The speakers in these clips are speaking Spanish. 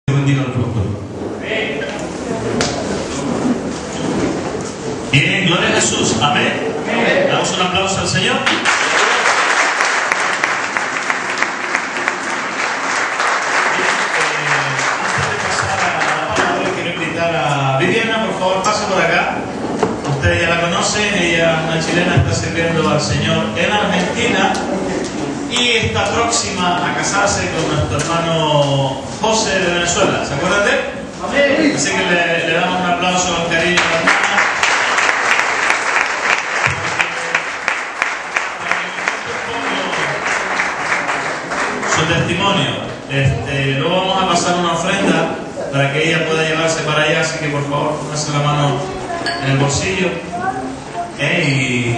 Bendiga al pastor. Bien, gloria a Jesús. Amén. Damos un aplauso al Señor. Antes de pasar a la palabra, quiero invitar a Viviana, por favor, pase por acá. Ustedes ya la conocen, ella, una chilena, está sirviendo al Señor en Argentina y está próxima a casarse con nuestro hermano José de Venezuela. ¿Se acuerdan de él? Amén. Así que le damos un aplauso con cariño a la hermana. Su testimonio. Luego vamos a pasar una ofrenda para que ella pueda llevarse para allá, así que por favor póngase la mano en el bolsillo y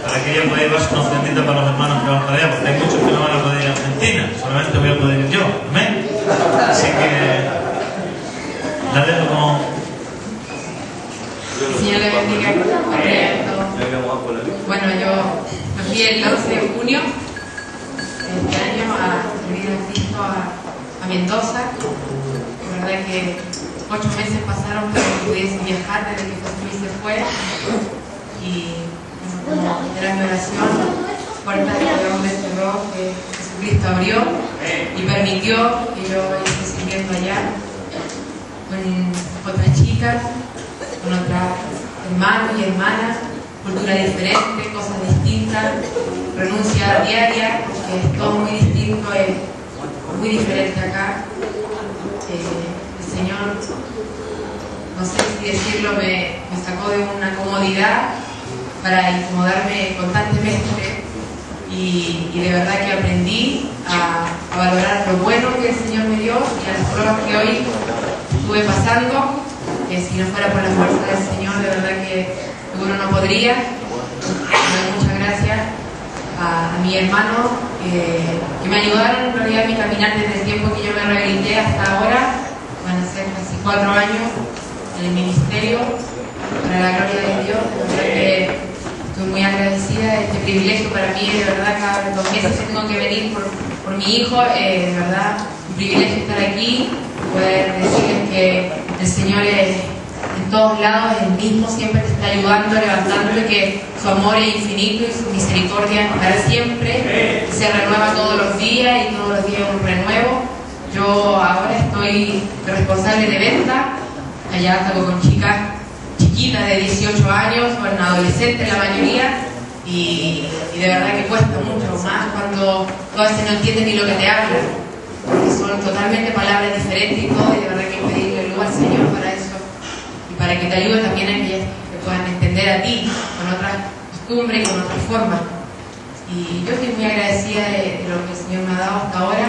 para que ella pueda llevarse una ofrendita para los hermanos que van para allá, porque hay muchos que no van a poder ir a Argentina, solamente voy a poder ir yo. Amén. Así que la dejo con... Señor le bendiga. Bueno, yo me fui el 11 de junio de este año a servir a Cristo a Mendoza. La verdad que 8 meses pasaron para que pudiese viajar desde que José se fue. Y bueno, como era mi oración, puertas que Dios me cerró, que Jesucristo abrió y permitió que yo esté sirviendo allá con otras chicas, con otras hermanos y hermanas, cultura diferente, cosas distintas, renuncia diaria, porque es todo muy distinto, es muy diferente acá. El Señor, no sé si decirlo, me sacó de una comodidad para incomodarme constantemente y de verdad que aprendí a valorar lo bueno que el Señor me dio y a las pruebas que hoy estuve pasando, que si no fuera por la fuerza del Señor, de verdad que uno no podría. Muchas gracias a mi hermano que me ayudaron en realidad a mi caminar desde el tiempo que yo me rehabilité hasta ahora. Van a ser casi 4 años en el ministerio, para la gloria de Dios. De verdad que estoy muy agradecida de este privilegio para mí. De verdad, cada 2 meses tengo que venir por mi hijo. De verdad, un privilegio estar aquí, poder decirles que el Señor es en todos lados, es el mismo, siempre te está ayudando, levantándole, que su amor es infinito y su misericordia es para siempre, se renueva todos los días y todos los días un renuevo. Yo ahora estoy responsable de venta, allá salgo con chicas chiquitas de 18 años, con adolescentes la mayoría, y de verdad que cuesta mucho más cuando tú a veces no entiendes ni lo que te hablan, porque son totalmente palabras diferentes y todo, y de verdad que hay que pedirle lugar al Señor para eso, y para que te ayude también a que ellas te puedan entender a ti, con otras costumbres y con otras formas. Y yo estoy muy agradecida de lo que el Señor me ha dado hasta ahora.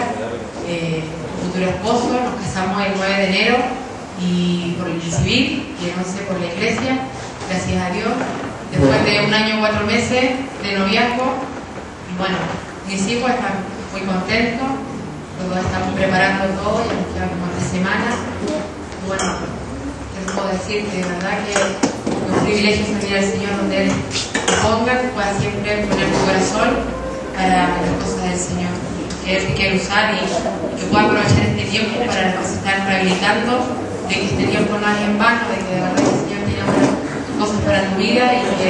Mi futuro esposo, nos casamos el 9 de enero y por el civil, y el 11 por la iglesia, gracias a Dios. Después de 1 año y 4 meses de noviazgo, y bueno, mis hijos están muy contentos, todos estamos preparando todo, ya nos quedan como 3 semanas. Y bueno, les puedo decir que de verdad que es un privilegio servir al Señor donde Él te ponga, que pueda siempre poner tu corazón para las cosas del Señor, que Él te quiere usar y que pueda aprovechar este tiempo para los que se están rehabilitando, de que este tiempo no es en vano, de que de verdad el Señor tiene buenas cosas para tu vida y que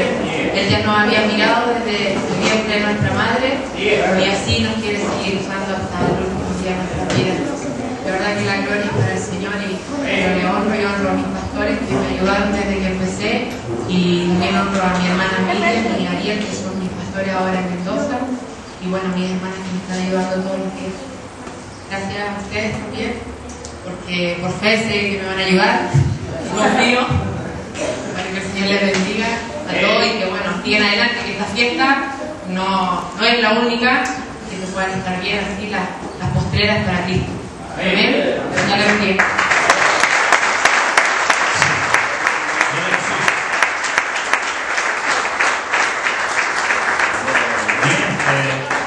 Él ya nos había mirado desde el vientre de nuestra madre y así nos quiere seguir usando hasta el último día de nuestra vida. De verdad que la gloria es para el Señor y yo le honro y honro a mis pastores que me ayudaron desde que empecé, y también honro a mi hermana Miriam y Ariel, que son mis pastores ahora en Mendoza, y bueno, mis hermanas que me están ayudando todos los días. Gracias a ustedes también, porque por fe sé que me van a ayudar, confío, para que el Señor les bendiga a todos y que bueno, sigan adelante, que esta fiesta no es la única, que se puedan estar bien así las postreras para Cristo. Amén. Señor les bendiga.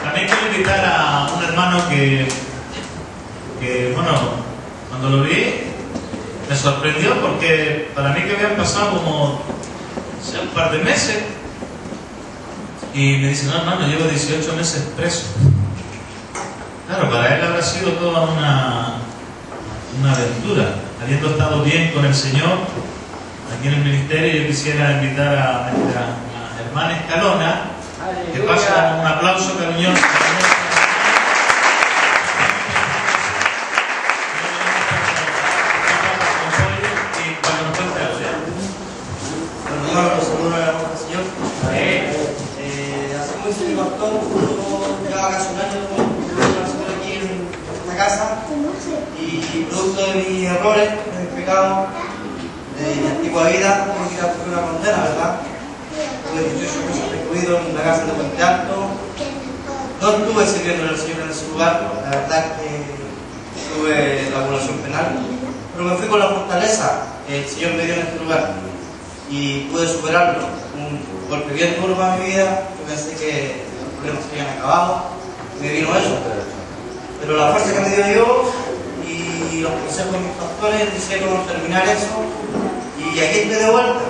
También quiero invitar a un hermano que bueno, cuando lo vi me sorprendió, porque para mí que habían pasado como un par de meses, y me dice: no, hermano, llevo 18 meses preso. Claro, para él habrá sido toda una una aventura. Habiendo estado bien con el Señor aquí en el ministerio, yo quisiera invitar a nuestra hermana Escalona, que pase un aplauso cariñoso. Hace muy pastor, llevaba casi un año aquí en esta casa y producto de mis errores, de mis pecados, de mi antigua vida, tuve que ir a hacer una condena, ¿verdad? Tuve 18 meses recluido en la cárcel de Puente Alto. No estuve sirviendo al Señor en ese lugar, la verdad que tuve la población penal, pero me fui con la fortaleza que el Señor me dio en este lugar y pude superarlo. Un golpe bien duro para mi vida, yo pensé que los problemas se habían acabado, me vino eso, pero la fuerza que me dio Dios y los consejos de mis pastores hicieron terminar eso y aquí estoy de vuelta.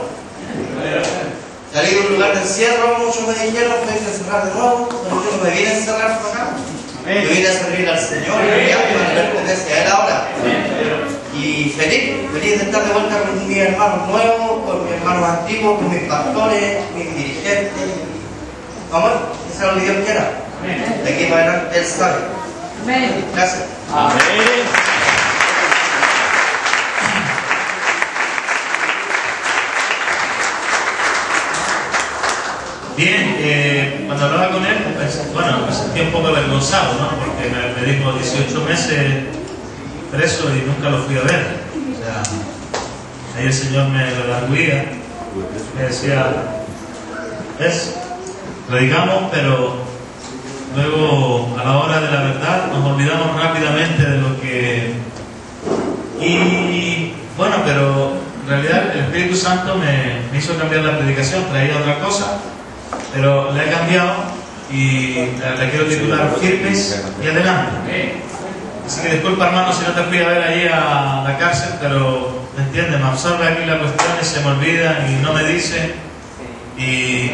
Salí de un lugar de encierro, muchos me dijeron que hay que encerrar de nuevo, pero yo no me vine a encerrar por acá. Yo vine a servir al Señor y me pertenece a Él ahora. Y feliz de estar de vuelta con mis hermanos nuevos, con mis hermanos antiguos, con mis pastores, mis dirigentes. Vamos, que sea lo que Dios quiera. De aquí para adelante Él sabe. Gracias. Amén. Bien, cuando hablaba con él, me sentí un poco avergonzado, ¿no? Porque me dijo 18 meses preso y nunca lo fui a ver. O sea, ahí el Señor me redarguía, me decía, ¿ves? Predicamos, pero luego a la hora de la verdad nos olvidamos rápidamente de lo que... Y bueno, pero en realidad el Espíritu Santo me hizo cambiar la predicación, traía otra cosa, pero la he cambiado y la quiero titular Firmes y Adelante. Así que disculpa, hermano, si no te fui a ver allí a la cárcel, pero ¿me entiendes? Me absorbe aquí la cuestión y se me olvida y no me dice y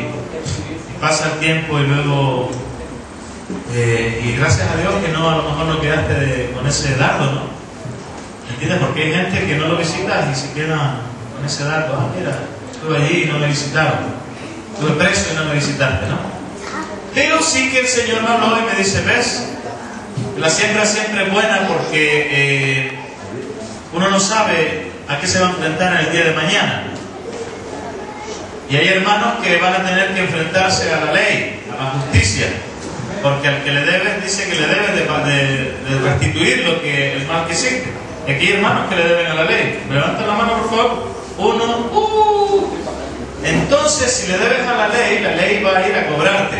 pasa el tiempo y luego y gracias a Dios que no, a lo mejor no quedaste con ese dardo, ¿no? ¿Me entiendes? Porque hay gente que no lo visitas y se queda con ese dardo. Ah, mira, estuve allí y no me visitaron. Estuve preso y no me visitaste, ¿no? Pero sí que el Señor me habló y me dice, ¿ves? La siembra siempre es buena porque uno no sabe a qué se va a enfrentar en el día de mañana. Y hay hermanos que van a tener que enfrentarse a la ley, a la justicia, porque al que le debes dice que le debes de restituir lo que el mal que hiciste. Y aquí hay hermanos que le deben a la ley. ¿Me levantan la mano, por favor? Uno. Entonces, si le debes a la ley va a ir a cobrarte.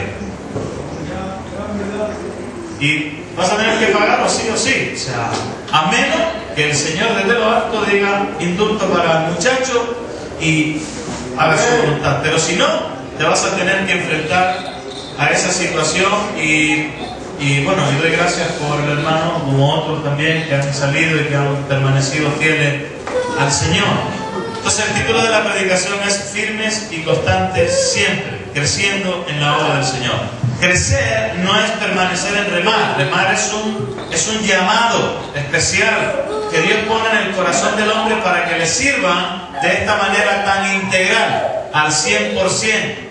Y vas a tener que pagarlo sí o sí. O sea, a menos que el Señor desde lo alto diga indulto para el muchacho y haga su voluntad. Pero si no, te vas a tener que enfrentar a esa situación y bueno, yo doy gracias por el hermano, como otros también que han salido y que han permanecido fieles al Señor. Entonces el título de la predicación es Firmes y Constantes Siempre, creciendo en la obra del Señor. Crecer no es permanecer en remar. Remar es un llamado especial que Dios pone en el corazón del hombre para que le sirva de esta manera tan integral, al 100%.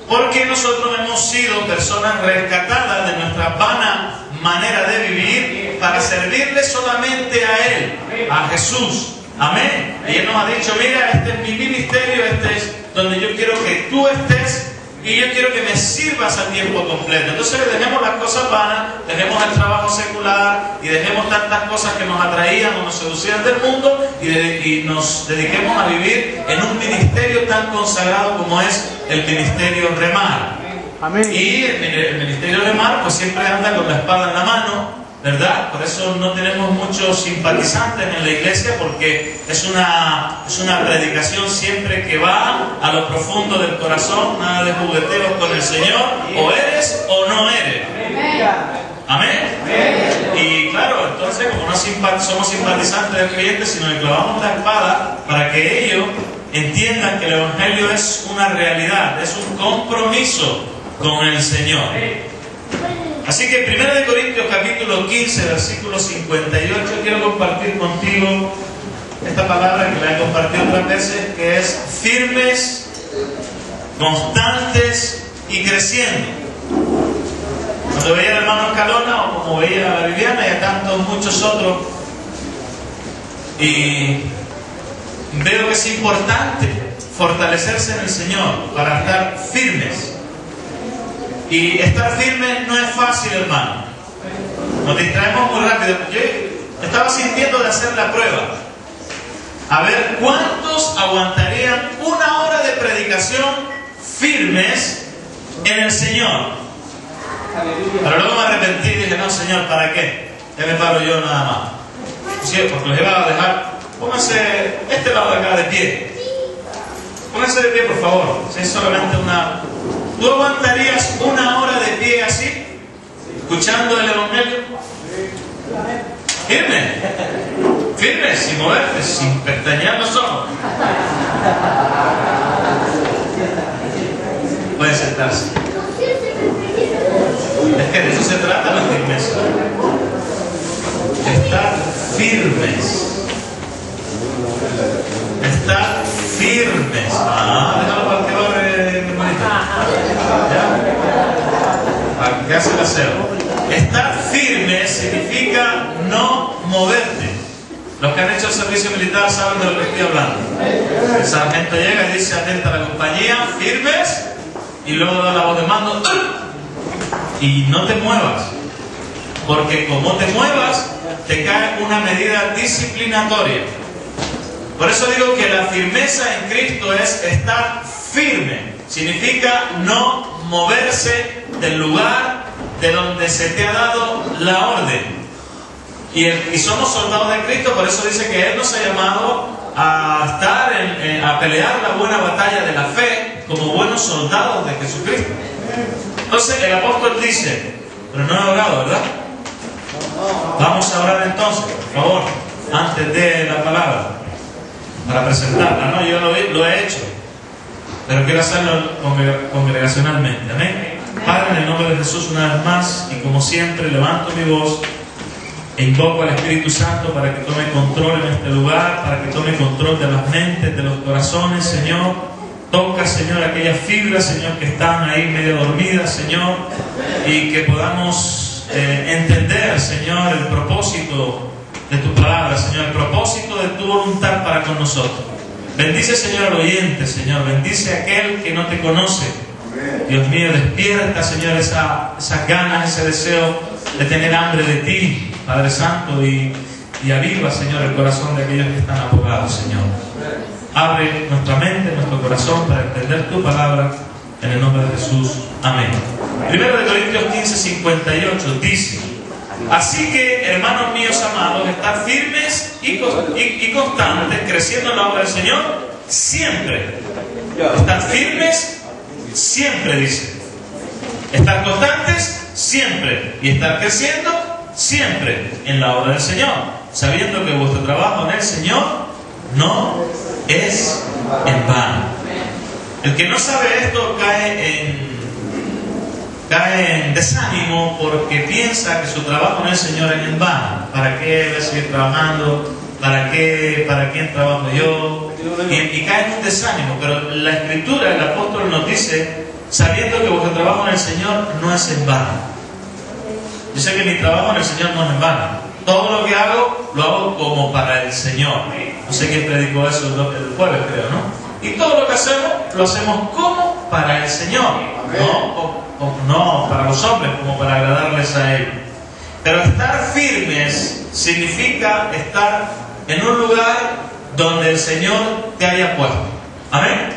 Porque nosotros hemos sido personas rescatadas de nuestra vana manera de vivir para servirle solamente a Él, a Jesús. Amén. Y Él nos ha dicho, mira, este es mi ministerio, este es donde yo quiero que tú estés y yo quiero que me sirvas a tiempo completo. Entonces dejemos las cosas vanas, dejemos el trabajo secular y dejemos tantas cosas que nos atraían o nos seducían del mundo y nos dediquemos a vivir en un ministerio tan consagrado como es el ministerio Remar. Amén. Y el ministerio Remar pues siempre anda con la espada en la mano, ¿verdad? Por eso no tenemos muchos simpatizantes en la iglesia, porque es una predicación siempre que va a lo profundo del corazón, nada de jugueteos con el Señor, o eres o no eres. Amén. Y claro, entonces como no somos simpatizantes del creyente, sino que clavamos la espada para que ellos entiendan que el Evangelio es una realidad, es un compromiso con el Señor. Así que 1 Corintios capítulo 15, versículo 58, quiero compartir contigo esta palabra que la he compartido otras veces, que es firmes, constantes y creciendo. Cuando veía al hermano Escalona, o como veía a la Viviana y a tantos muchos otros, y veo que es importante fortalecerse en el Señor para estar firmes. Y estar firmes no es fácil, hermano. Nos distraemos muy rápido. Yo estaba sintiendo de hacer la prueba. A ver cuántos aguantarían una hora de predicación firmes en el Señor. Pero luego me arrepentí y dije, no, Señor, ¿para qué? Ya me paro yo nada más. Sí, porque los iba a dejar. Pónganse este lado de acá de pie. Pónganse de pie, por favor. Si es solamente una... ¿Tú aguantarías una hora de pie así? Escuchando el Evangelio. Firme. Firme, sin moverte, sin pestañear los ojos. Puede sentarse. Es que de eso se trata la firmeza. Estar firmes. Estar firmes. Déjalo para que barre, mi hermanito. ¿Ya? Para que hace el aseo. Estar firmes significa no moverte. Los que han hecho el servicio militar saben de lo que estoy hablando. El sargento llega y dice: atenta a la compañía, firmes, y luego da la voz de mando. Y no te muevas, porque como te muevas, te cae una medida disciplinatoria. Por eso digo que la firmeza en Cristo es estar firme. Significa no moverse del lugar de donde se te ha dado la orden. Y somos soldados de Cristo, por eso dice que Él nos ha llamado a estar a pelear la buena batalla de la fe como buenos soldados de Jesucristo. Entonces el apóstol dice, pero no he orado, ¿verdad? Vamos a orar entonces, por favor, antes de la palabra, para presentarla, ¿no? Yo lo he hecho, pero quiero hacerlo congregacionalmente, amén. Padre, en el nombre de Jesús, una vez más, y como siempre, levanto mi voz e invoco al Espíritu Santo para que tome control en este lugar, para que tome control de las mentes, de los corazones, Señor. Toca, Señor, aquellas fibras, Señor, que están ahí medio dormidas, Señor, y que podamos entender, Señor, el propósito de tu palabra, Señor, el propósito de tu voluntad para con nosotros. Bendice, Señor, al oyente, Señor, bendice a aquel que no te conoce. Dios mío, despierta, Señor, esas ganas, ese deseo de tener hambre de ti, Padre Santo, y aviva, Señor, el corazón de aquellos que están apogados, Señor. Abre nuestra mente, nuestro corazón para entender tu palabra, en el nombre de Jesús. Amén. 1 Corintios 15, 58 dice: así que, hermanos míos amados, estar firmes y constantes, creciendo en la obra del Señor, siempre. Estar firmes, siempre, dice. Estar constantes, siempre. Y estar creciendo, siempre, en la obra del Señor, sabiendo que vuestro trabajo en el Señor no es en vano. El que no sabe esto cae en desánimo porque piensa que su trabajo en el Señor es en vano. ¿Para qué voy a seguir trabajando? ¿Para quién trabajo yo? Y cae en un desánimo. Pero la Escritura, el apóstol nos dice: sabiendo que vuestro trabajo en el Señor no es en vano. Yo sé que mi trabajo en el Señor no es en vano. Todo lo que hago, lo hago como para el Señor. No sé quién predicó eso el jueves, creo, ¿no? Y todo lo que hacemos, lo hacemos como para el Señor. No para los hombres, como para agradarles a Él. Pero estar firmes significa estar en un lugar donde el Señor te haya puesto. ¿Amén?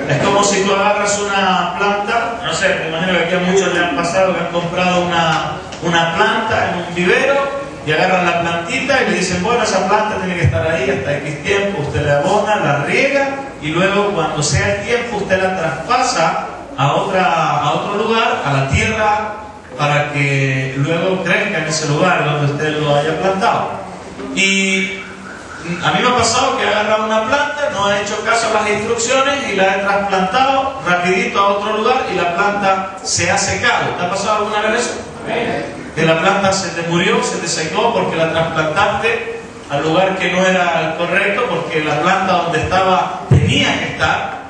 Es como si tú agarras una planta, no sé, me imagino que aquí a muchos le han pasado que han comprado una planta en un vivero, y agarran la plantita y le dicen: bueno, esa planta tiene que estar ahí hasta X tiempo. Usted le abona, la riega, y luego cuando sea el tiempo usted la traspasa a otro lugar, a la tierra, para que luego crezca en ese lugar donde usted lo haya plantado. Y a mí me ha pasado que he agarrado una planta, no he hecho caso a las instrucciones y la he trasplantado rapidito a otro lugar y la planta se ha secado. ¿Te ha pasado alguna vez eso? Que la planta se te murió, se te secó porque la trasplantaste al lugar que no era el correcto, porque la planta donde estaba tenía que estar.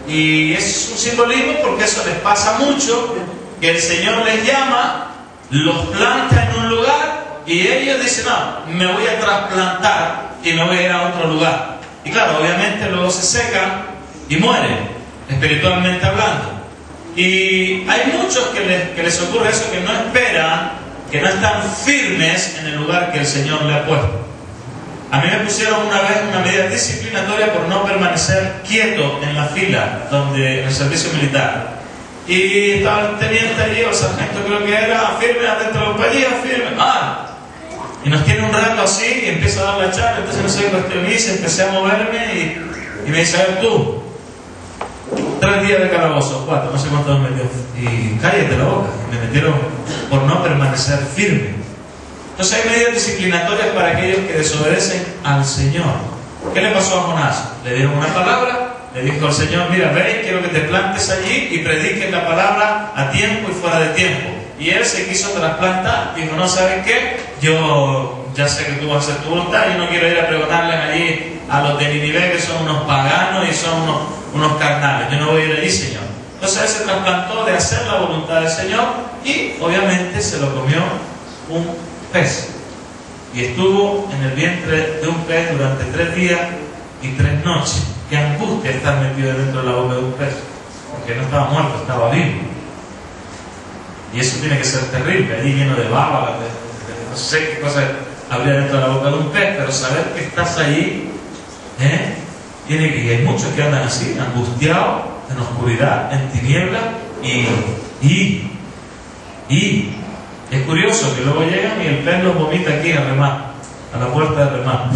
Y es un simbolismo porque eso les pasa mucho, que el Señor les llama, los planta en un lugar y ellos dicen, no, me voy a trasplantar y me voy a ir a otro lugar. Y claro, obviamente luego se secan y mueren, espiritualmente hablando. Y hay muchos que les ocurre eso, que no esperan, que no están firmes en el lugar que el Señor le ha puesto. A mí me pusieron una vez una medida disciplinatoria por no permanecer quieto en la fila en el servicio militar. Y estaba el teniente allí, o el sargento creo que era, firme, adentro de los palillos, firme. Y nos tiene un rato así y empieza a dar la charla, entonces no sé qué cuestión hice, empecé a moverme y me dice, a ver tú, 3 días de calabozo, 4, no sé cuántos me metió. Y cállate la boca, me metieron por no permanecer firme. Entonces hay medidas disciplinatorias para aquellos que desobedecen al Señor. ¿Qué le pasó a Jonás? Le dieron una palabra, le dijo al Señor, mira, ve, quiero que te plantes allí y prediques la palabra a tiempo y fuera de tiempo. Y él se quiso trasplantar, dijo, no, ¿sabes qué? Yo ya sé que tú vas a hacer tu voluntad, yo no quiero ir a preguntarles allí a los de Ninive, que son unos paganos y son unos carnales, yo no voy a ir allí, Señor. Entonces él se trasplantó de hacer la voluntad del Señor y obviamente se lo comió un pez. Y estuvo en el vientre de un pez durante 3 días y 3 noches. Qué angustia estar metido dentro de la boca de un pez, porque no estaba muerto, estaba vivo. Y eso tiene que ser terrible, allí lleno de baba, no sé qué cosa habría dentro de la boca de un pez, pero saber que estás allí, tiene que, y hay muchos que andan así, angustiados, en oscuridad, en tinieblas, y es curioso que luego llegan y el pez los vomita aquí a remar, a la puerta de remar.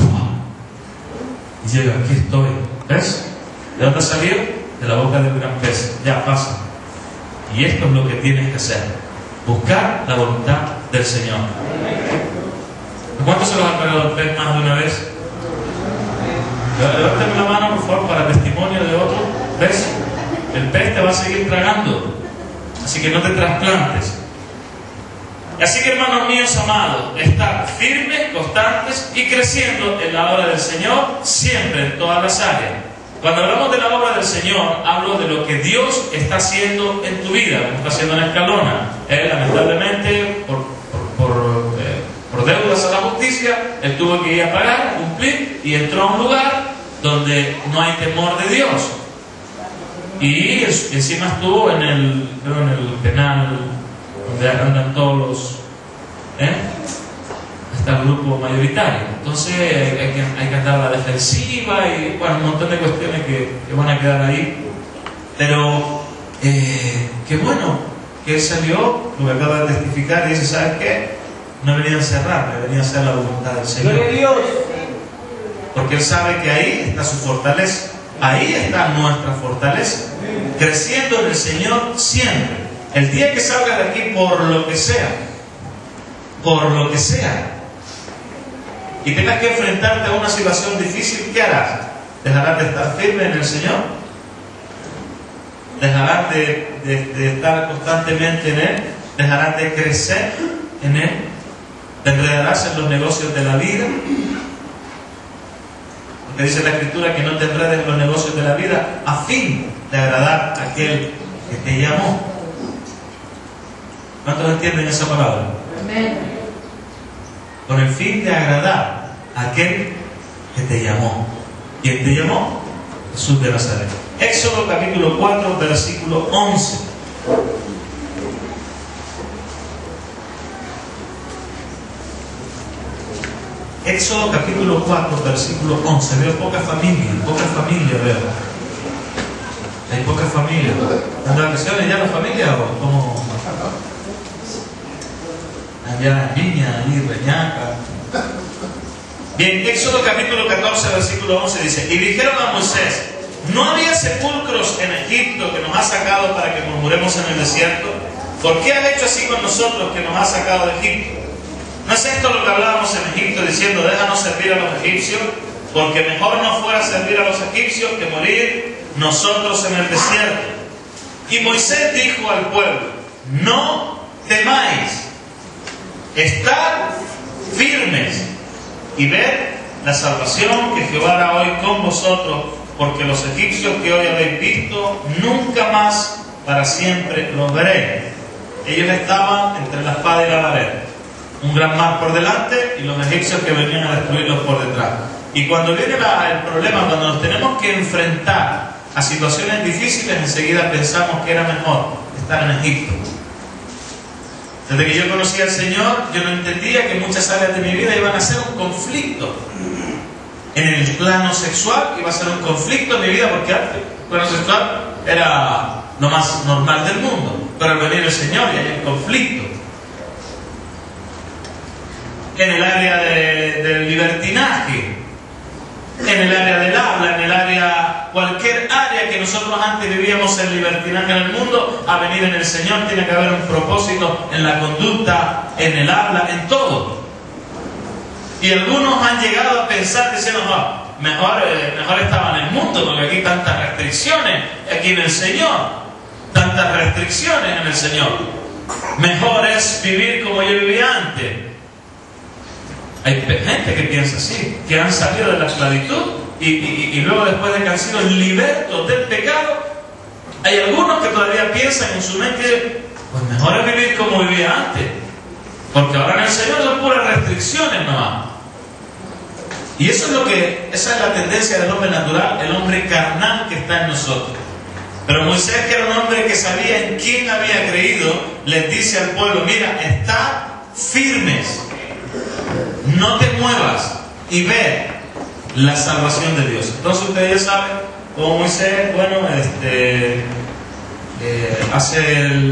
Y llega, aquí estoy. ¿Ves? ¿De dónde salió? De la boca del gran pez. Ya pasa. Y esto es lo que tienes que hacer. Buscar la voluntad del Señor. ¿Cuántos se los ha pegado el pez más de una vez? Levántame la mano, por favor, para testimonio de otro. ¿Ves? El pez te va a seguir tragando. Así que no te trasplantes. Así que, hermanos míos amados, estar firmes, constantes y creciendo en la obra del Señor, siempre en todas las áreas. Cuando hablamos de la obra del Señor, hablo de lo que Dios está haciendo en tu vida, como está haciendo en Escalona. Él, lamentablemente, por deudas a la justicia, él tuvo que ir a pagar, cumplir, y entró a un lugar donde no hay temor de Dios. Y encima estuvo en el penal donde andan todos los hasta el grupo mayoritario. Entonces hay que andar a la defensiva y bueno, un montón de cuestiones que van a quedar ahí. Pero qué bueno que él salió, lo que acaba de testificar, y dice, ¿sabes qué? No venía a encerrarme, venía a hacer la voluntad del Señor. ¡Gloria a Dios! Porque él sabe que ahí está su fortaleza, ahí está nuestra fortaleza, creciendo en el Señor siempre. El día que salgas de aquí, por lo que sea, y tengas que enfrentarte a una situación difícil, ¿qué harás? ¿Dejarás de estar firme en el Señor? ¿Dejarás de estar constantemente en Él? ¿Dejarás de crecer en Él? ¿Te enredarás en los negocios de la vida? Porque dice la Escritura que no te enredes en los negocios de la vida a fin de agradar a aquel que te llamó. ¿Cuántos entienden esa palabra? Amén. Con el fin de agradar a aquel que te llamó. ¿Quién te llamó? Jesús de Nazaret. Éxodo capítulo 4, versículo 11. Éxodo capítulo 4, versículo 11. Veo poca familia veo. Hay poca familia. ¿Han de vacaciones ya la familia o cómo? Allá en Viña, allí Reñaca. Bien, Éxodo capítulo 14, versículo 11 dice, y dijeron a Moisés, ¿no había sepulcros en Egipto que nos ha sacado para que murmuremos en el desierto? ¿Por qué has hecho así con nosotros que nos has sacado de Egipto? ¿No es esto lo que hablábamos en Egipto diciendo, déjanos servir a los egipcios? Porque mejor nos fuera servir a los egipcios que morir nosotros en el desierto. Y Moisés dijo al pueblo, no temáis, Estar firmes y ver la salvación que Jehová hará hoy con vosotros, porque los egipcios que hoy habéis visto, nunca más para siempre los veréis. Ellos estaban entre la espada y la pared, un gran mar por delante y los egipcios que venían a destruirlos por detrás. Y cuando viene el problema, cuando nos tenemos que enfrentar a situaciones difíciles, enseguida pensamos que era mejor estar en Egipto. Desde que yo conocí al Señor, yo no entendía que muchas áreas de mi vida iban a ser un conflicto. En el plano sexual iba a ser un conflicto en mi vida, porque antes el plano sexual era lo más normal del mundo. Pero al venir el Señor y hay un conflicto. En el área del libertinaje, en el área del habla, en el área, cualquier área que nosotros antes vivíamos en libertinaje en el mundo, a venir en el Señor tiene que haber un propósito en la conducta, en el habla, en todo. Y algunos han llegado a pensar diciendo, no, mejor estaba en el mundo, porque aquí tantas restricciones, aquí en el Señor, tantas restricciones en el Señor. Mejor es vivir como yo vivía antes. Hay gente que piensa así, que han salido de la esclavitud y luego después de que han sido libertos del pecado, hay algunos que todavía piensan en su mente, pues mejor es vivir como vivía antes, porque ahora en el Señor son puras restricciones nomás. Y esa es la tendencia del hombre natural, el hombre carnal que está en nosotros. Pero Moisés, que era un hombre que sabía en quién había creído, les dice al pueblo, mira, estad firmes, no te muevas y ve la salvación de Dios. Entonces ustedes ya saben cómo Moisés,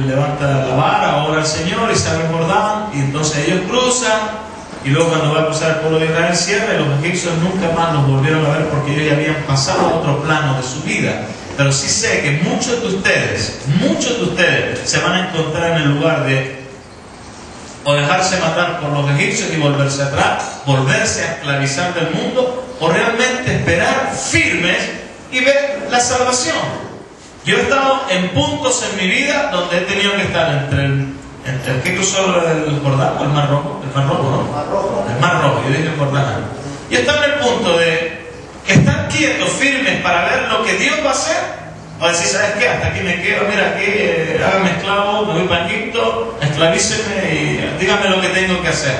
levanta la vara, ora al Señor y sale el Jordán, y entonces ellos cruzan, y luego cuando va a cruzar el pueblo de Israel cierra, y los egipcios nunca más los volvieron a ver porque ellos ya habían pasado a otro plano de su vida. Pero sí sé que muchos de ustedes se van a encontrar en el lugar de o dejarse matar por los egipcios y volverse atrás, volverse a esclavizar del mundo, o realmente esperar firmes y ver la salvación. Yo he estado en puntos en mi vida donde he tenido que estar entre el que cruzó el Jordán o el Mar Rojo, ¿no? El Mar Rojo, yo dije el Jordán. Y he estado en el punto de estar quietos, firmes para ver lo que Dios va a hacer. O decir, ¿sabes qué? Hasta aquí me quedo, mira aquí, hágame esclavo, me voy para Egipto, esclavíceme y dígame lo que tengo que hacer.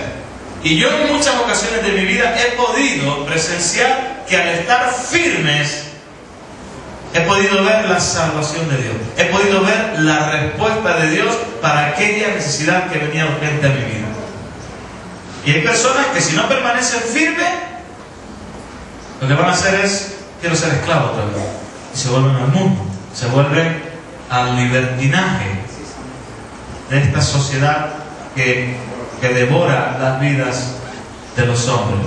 Y yo en muchas ocasiones de mi vida he podido presenciar que al estar firmes, he podido ver la salvación de Dios. He podido ver la respuesta de Dios para aquella necesidad que venía urgente a mi vida. Y hay personas que si no permanecen firmes, lo que van a hacer es, quiero ser esclavo otra vez. Y se vuelven al mundo, se vuelven al libertinaje de esta sociedad que devora las vidas de los hombres.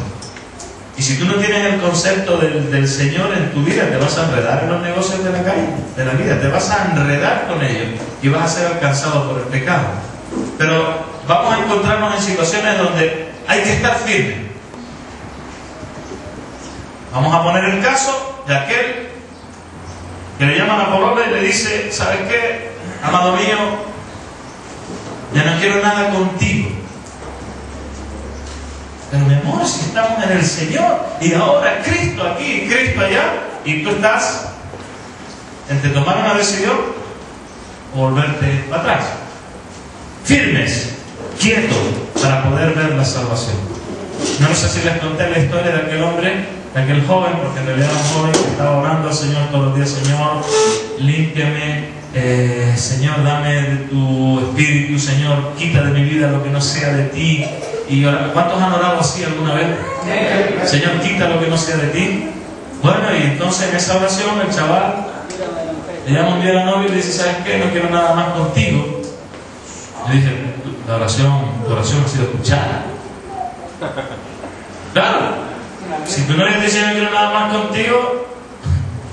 Y si tú no tienes el concepto del Señor en tu vida, te vas a enredar en los negocios de la calle, de la vida, te vas a enredar con ellos y vas a ser alcanzado por el pecado. Pero vamos a encontrarnos en situaciones donde hay que estar firmes. Vamos a poner el caso de aquel que le llaman a Polola y le dice, ¿sabes qué? Amado mío, ya no quiero nada contigo. Pero mi amor, si estamos en el Señor y ahora Cristo aquí, Cristo allá, y tú estás entre tomar una decisión o volverte para atrás. Firmes, quietos, para poder ver la salvación. No sé si les conté la historia de aquel hombre, de aquel joven, porque en realidad era un joven que estaba orando al Señor todos los días, Señor, límpiame, Señor, dame de tu espíritu, Señor, quita de mi vida lo que no sea de ti. Y ¿cuántos han orado así alguna vez? Señor, quita lo que no sea de ti. Bueno, y entonces en esa oración el chaval le llama un día a la novia y le dice, ¿sabes qué? No quiero nada más contigo. Le dije, tu oración ha sido escuchada. Claro. Si tu novia te dice no quiero nada más contigo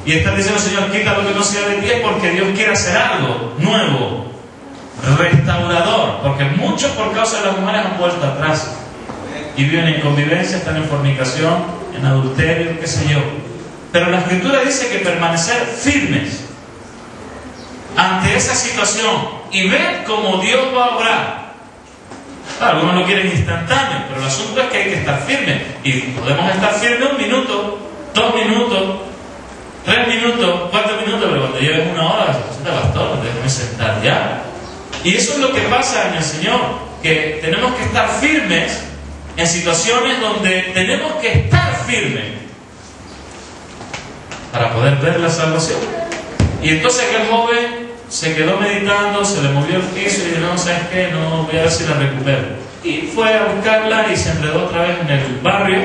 y estás diciendo, Señor, quita lo que no sea de ti, es porque Dios quiere hacer algo nuevo, restaurador, porque muchos por causa de las mujeres han vuelto atrás y viven en convivencia, están en fornicación, en adulterio, qué sé yo. Pero la Escritura dice que permanecer firmes ante esa situación y ver cómo Dios va a obrar. Algunos lo quieren instantáneo, pero el asunto es que hay que estar firme. Y podemos estar firmes 1 minuto, 2 minutos, 3 minutos, 4 minutos, pero cuando lleves 1 hora, pastor, déjame sentar ya. Y eso es lo que pasa en el Señor, que tenemos que estar firmes en situaciones donde tenemos que estar firmes para poder ver la salvación. Y entonces aquel joven se quedó meditando, se le movió el piso y dijo, no, ¿sabes qué? No, voy a ver si la recupero. Y fue a buscarla y se enredó otra vez en el barrio,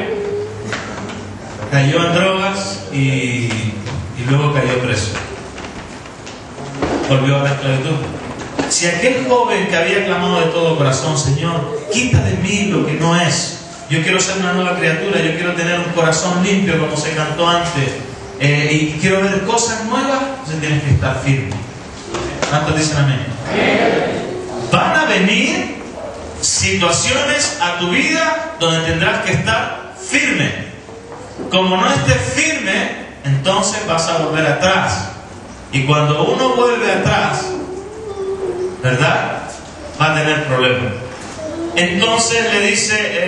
cayó en drogas y luego cayó preso. Volvió a la esclavitud. Si aquel joven que había clamado de todo corazón, Señor, quita de mí lo que no es, yo quiero ser una nueva criatura, yo quiero tener un corazón limpio como se cantó antes, y quiero ver cosas nuevas, entonces tienes que estar firme. ¿Cuántos dicen amén? Van a venir situaciones a tu vida donde tendrás que estar firme. Como no estés firme, entonces vas a volver atrás. Y cuando uno vuelve atrás, ¿verdad? Va a tener problemas. Entonces le dice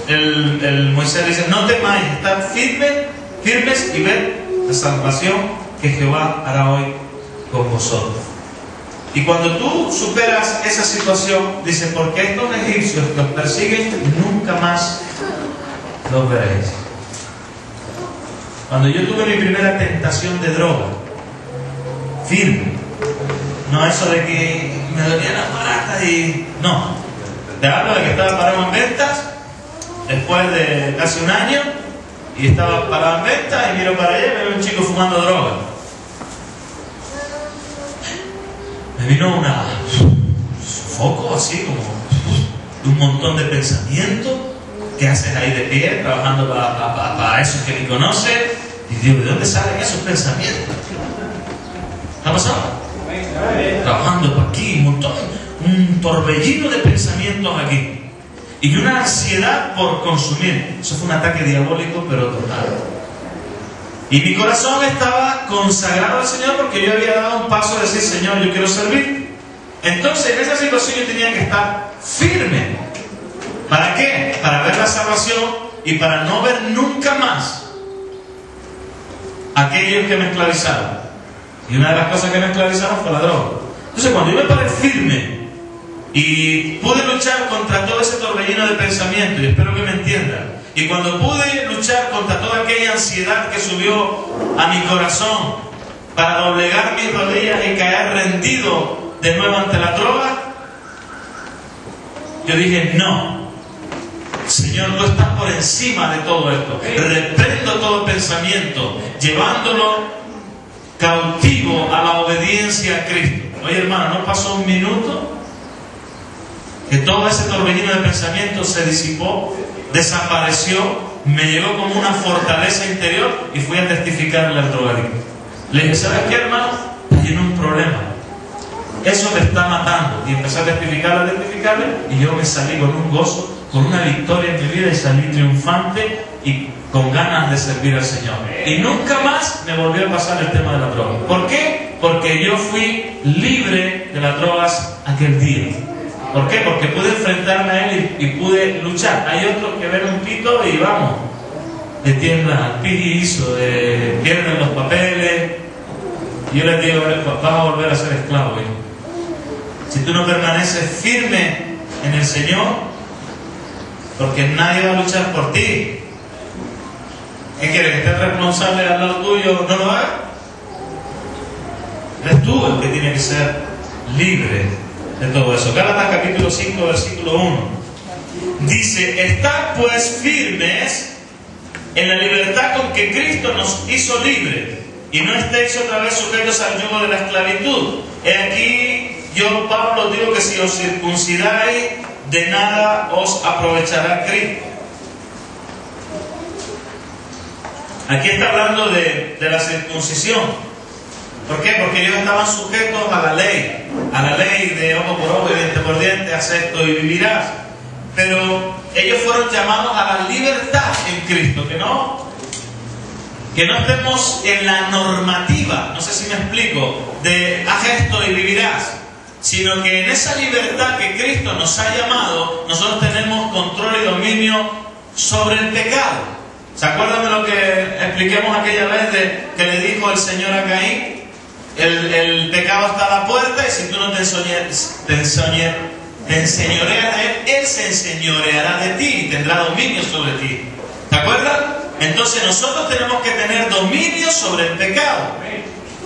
el Moisés, dice, no temáis, estad firmes y ved la salvación que Jehová hará hoy con vosotros. Y cuando tú superas esa situación, dice, porque estos egipcios que os persiguen, nunca más los veréis. Cuando yo tuve mi primera tentación de droga, firme, no eso de que me dolían las baratas y... no, te hablo de que estaba parado en ventas después de casi 1 año y estaba parado en ventas y miro para allá y veo un chico fumando droga. Me vino un foco así como un montón de pensamientos. ¿Qué haces ahí de pie trabajando para esos que ni conoces? Y digo, ¿de dónde salen esos pensamientos? ¿Qué ha pasado? Trabajando para aquí, un torbellino de pensamientos aquí. Y una ansiedad por consumir. Eso fue un ataque diabólico, pero total. Y mi corazón estaba consagrado al Señor porque yo había dado un paso de decir, Señor, yo quiero servir. Entonces, en esa situación yo tenía que estar firme. ¿Para qué? Para ver la salvación y para no ver nunca más aquellos que me esclavizaron. Y una de las cosas que me esclavizaron fue la droga. Entonces, cuando yo me paré firme y pude luchar contra todo ese torbellino de pensamiento, y espero que me entiendan, y cuando pude luchar contra toda aquella ansiedad que subió a mi corazón para doblegar mis rodillas y caer rendido de nuevo ante la droga, yo dije, no, Señor, tú estás por encima de todo esto. Reprendo todo pensamiento, llevándolo cautivo a la obediencia a Cristo. Oye, hermano, no pasó 1 minuto que todo ese torbellino de pensamiento se disipó, desapareció, me llegó como una fortaleza interior y fui a testificarle al drogadicto. Le dije, ¿sabes qué, hermano? Tiene un problema. Eso te está matando. Y empecé a testificarle, y yo me salí con un gozo, con una victoria en mi vida y salí triunfante y con ganas de servir al Señor. Y nunca más me volvió a pasar el tema de la droga. ¿Por qué? Porque yo fui libre de las drogas aquel día. ¿Por qué? Porque pude enfrentarme a él y pude luchar. Hay otros que ven un pito y vamos, le tiemblan al piso, pierden los papeles. Y yo les digo, vas a volver a ser esclavo, hijo. Si tú no permaneces firme en el Señor, porque nadie va a luchar por ti. ¿Qué quieres? ¿Que estés responsable al lado tuyo no lo hagas? Eres tú el que tiene que ser libre de todo eso. Gálatas capítulo 5, versículo 1. Dice, estad pues firmes en la libertad con que Cristo nos hizo libres, y no estéis otra vez sujetos al yugo de la esclavitud. He aquí, yo, Pablo, digo que si os circuncidáis, de nada os aprovechará Cristo. Aquí está hablando de la circuncisión. ¿Por qué? Porque ellos estaban sujetos a la ley de ojo por ojo y diente por diente, haz esto y vivirás. Pero ellos fueron llamados a la libertad en Cristo, que no estemos en la normativa, no sé si me explico, de haz esto y vivirás, sino que en esa libertad que Cristo nos ha llamado, nosotros tenemos control y dominio sobre el pecado. ¿Se acuerdan de lo que expliquemos aquella vez que le dijo el Señor a Caín? El pecado está a la puerta y si tú no te enseñoreas de él, él se enseñoreará de ti y tendrá dominio sobre ti. ¿Te acuerdas? Entonces nosotros tenemos que tener dominio sobre el pecado.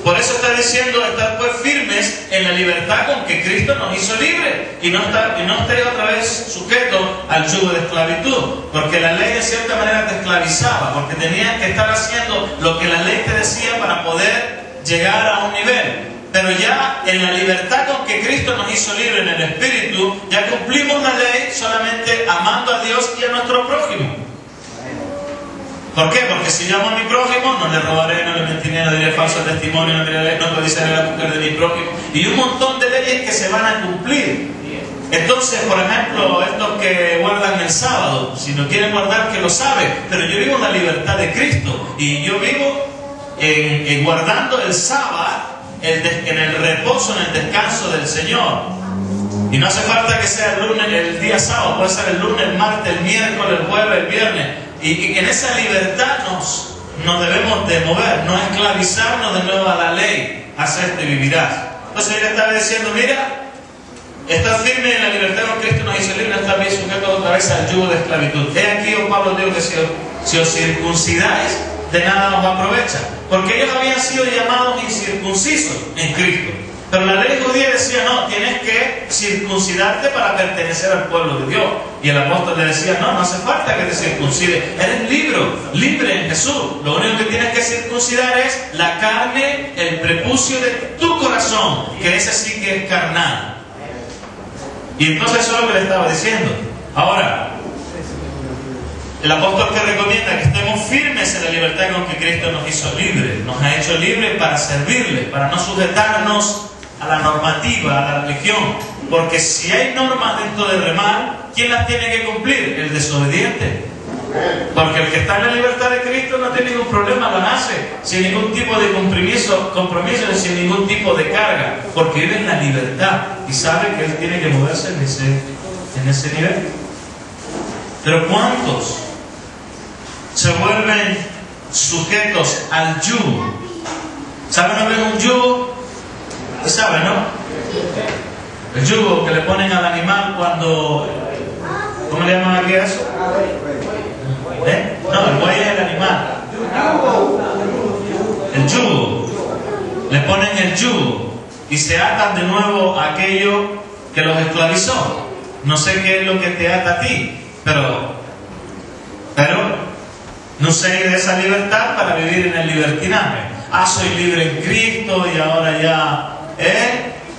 Por eso está diciendo, estar pues firmes en la libertad con que Cristo nos hizo libres y no esté otra vez sujeto al yugo de esclavitud, porque la ley de cierta manera te esclavizaba, porque tenías que estar haciendo lo que la ley te decía para poder llegar a un nivel. Pero ya en la libertad con que Cristo nos hizo libres en el Espíritu, ya cumplimos la ley solamente amando a Dios y a nuestro prójimo. ¿Por qué? Porque si yo amo a mi prójimo, no le robaré, no le mentiré, no diré falso testimonio, no codiciaré a la mujer de mi prójimo. Y un montón de leyes que se van a cumplir. Entonces, por ejemplo, estos que guardan el sábado, si no quieren guardar, que lo saben. Pero yo vivo en la libertad de Cristo. Y yo vivo en guardando el sábado, en el reposo, en el descanso del Señor. Y no hace falta que sea el lunes, el día sábado, puede ser el lunes, el martes, el miércoles, el jueves, el viernes. Y en esa libertad nos debemos de mover, no esclavizarnos de nuevo a la ley, hacerte vivirás. Entonces él estaba diciendo, mira, estás firme en la libertad con Cristo nos hizo libre, no estás bien sujeto otra vez al yugo de esclavitud. He aquí, Pablo dijo que si os circuncidáis, de nada os aprovecha, porque ellos habían sido llamados incircuncisos en Cristo. Pero la ley judía decía, no, tienes que circuncidarte para pertenecer al pueblo de Dios. Y el apóstol le decía, no hace falta que te circuncides. Eres libre en Jesús. Lo único que tienes que circuncidar es la carne, el prepucio de tu corazón, que ese sí que es carnal. Y entonces eso es lo que le estaba diciendo. Ahora, el apóstol que recomienda que estemos firmes en la libertad con que Cristo nos hizo libres. Nos ha hecho libres para servirle, para no sujetarnos a la normativa, a la religión. Porque si hay normas dentro del remar, ¿quién las tiene que cumplir? El desobediente. Porque el que está en la libertad de Cristo no tiene ningún problema, lo hace sin ningún tipo de compromiso, sin ningún tipo de carga, porque vive en la libertad y sabe que él tiene que moverse en ese nivel. Pero ¿cuántos se vuelven sujetos al yugo? ¿Saben lo que es un yugo? ¿Saben, no? El yugo que le ponen al animal cuando... ¿Cómo le llaman aquí a eso? No, el buey es el animal. El yugo. Le ponen el yugo y se atan de nuevo a aquello que los esclavizó. No sé qué es lo que te ata a ti, pero no sé de esa libertad para vivir en el libertinaje. Soy libre en Cristo y ahora ya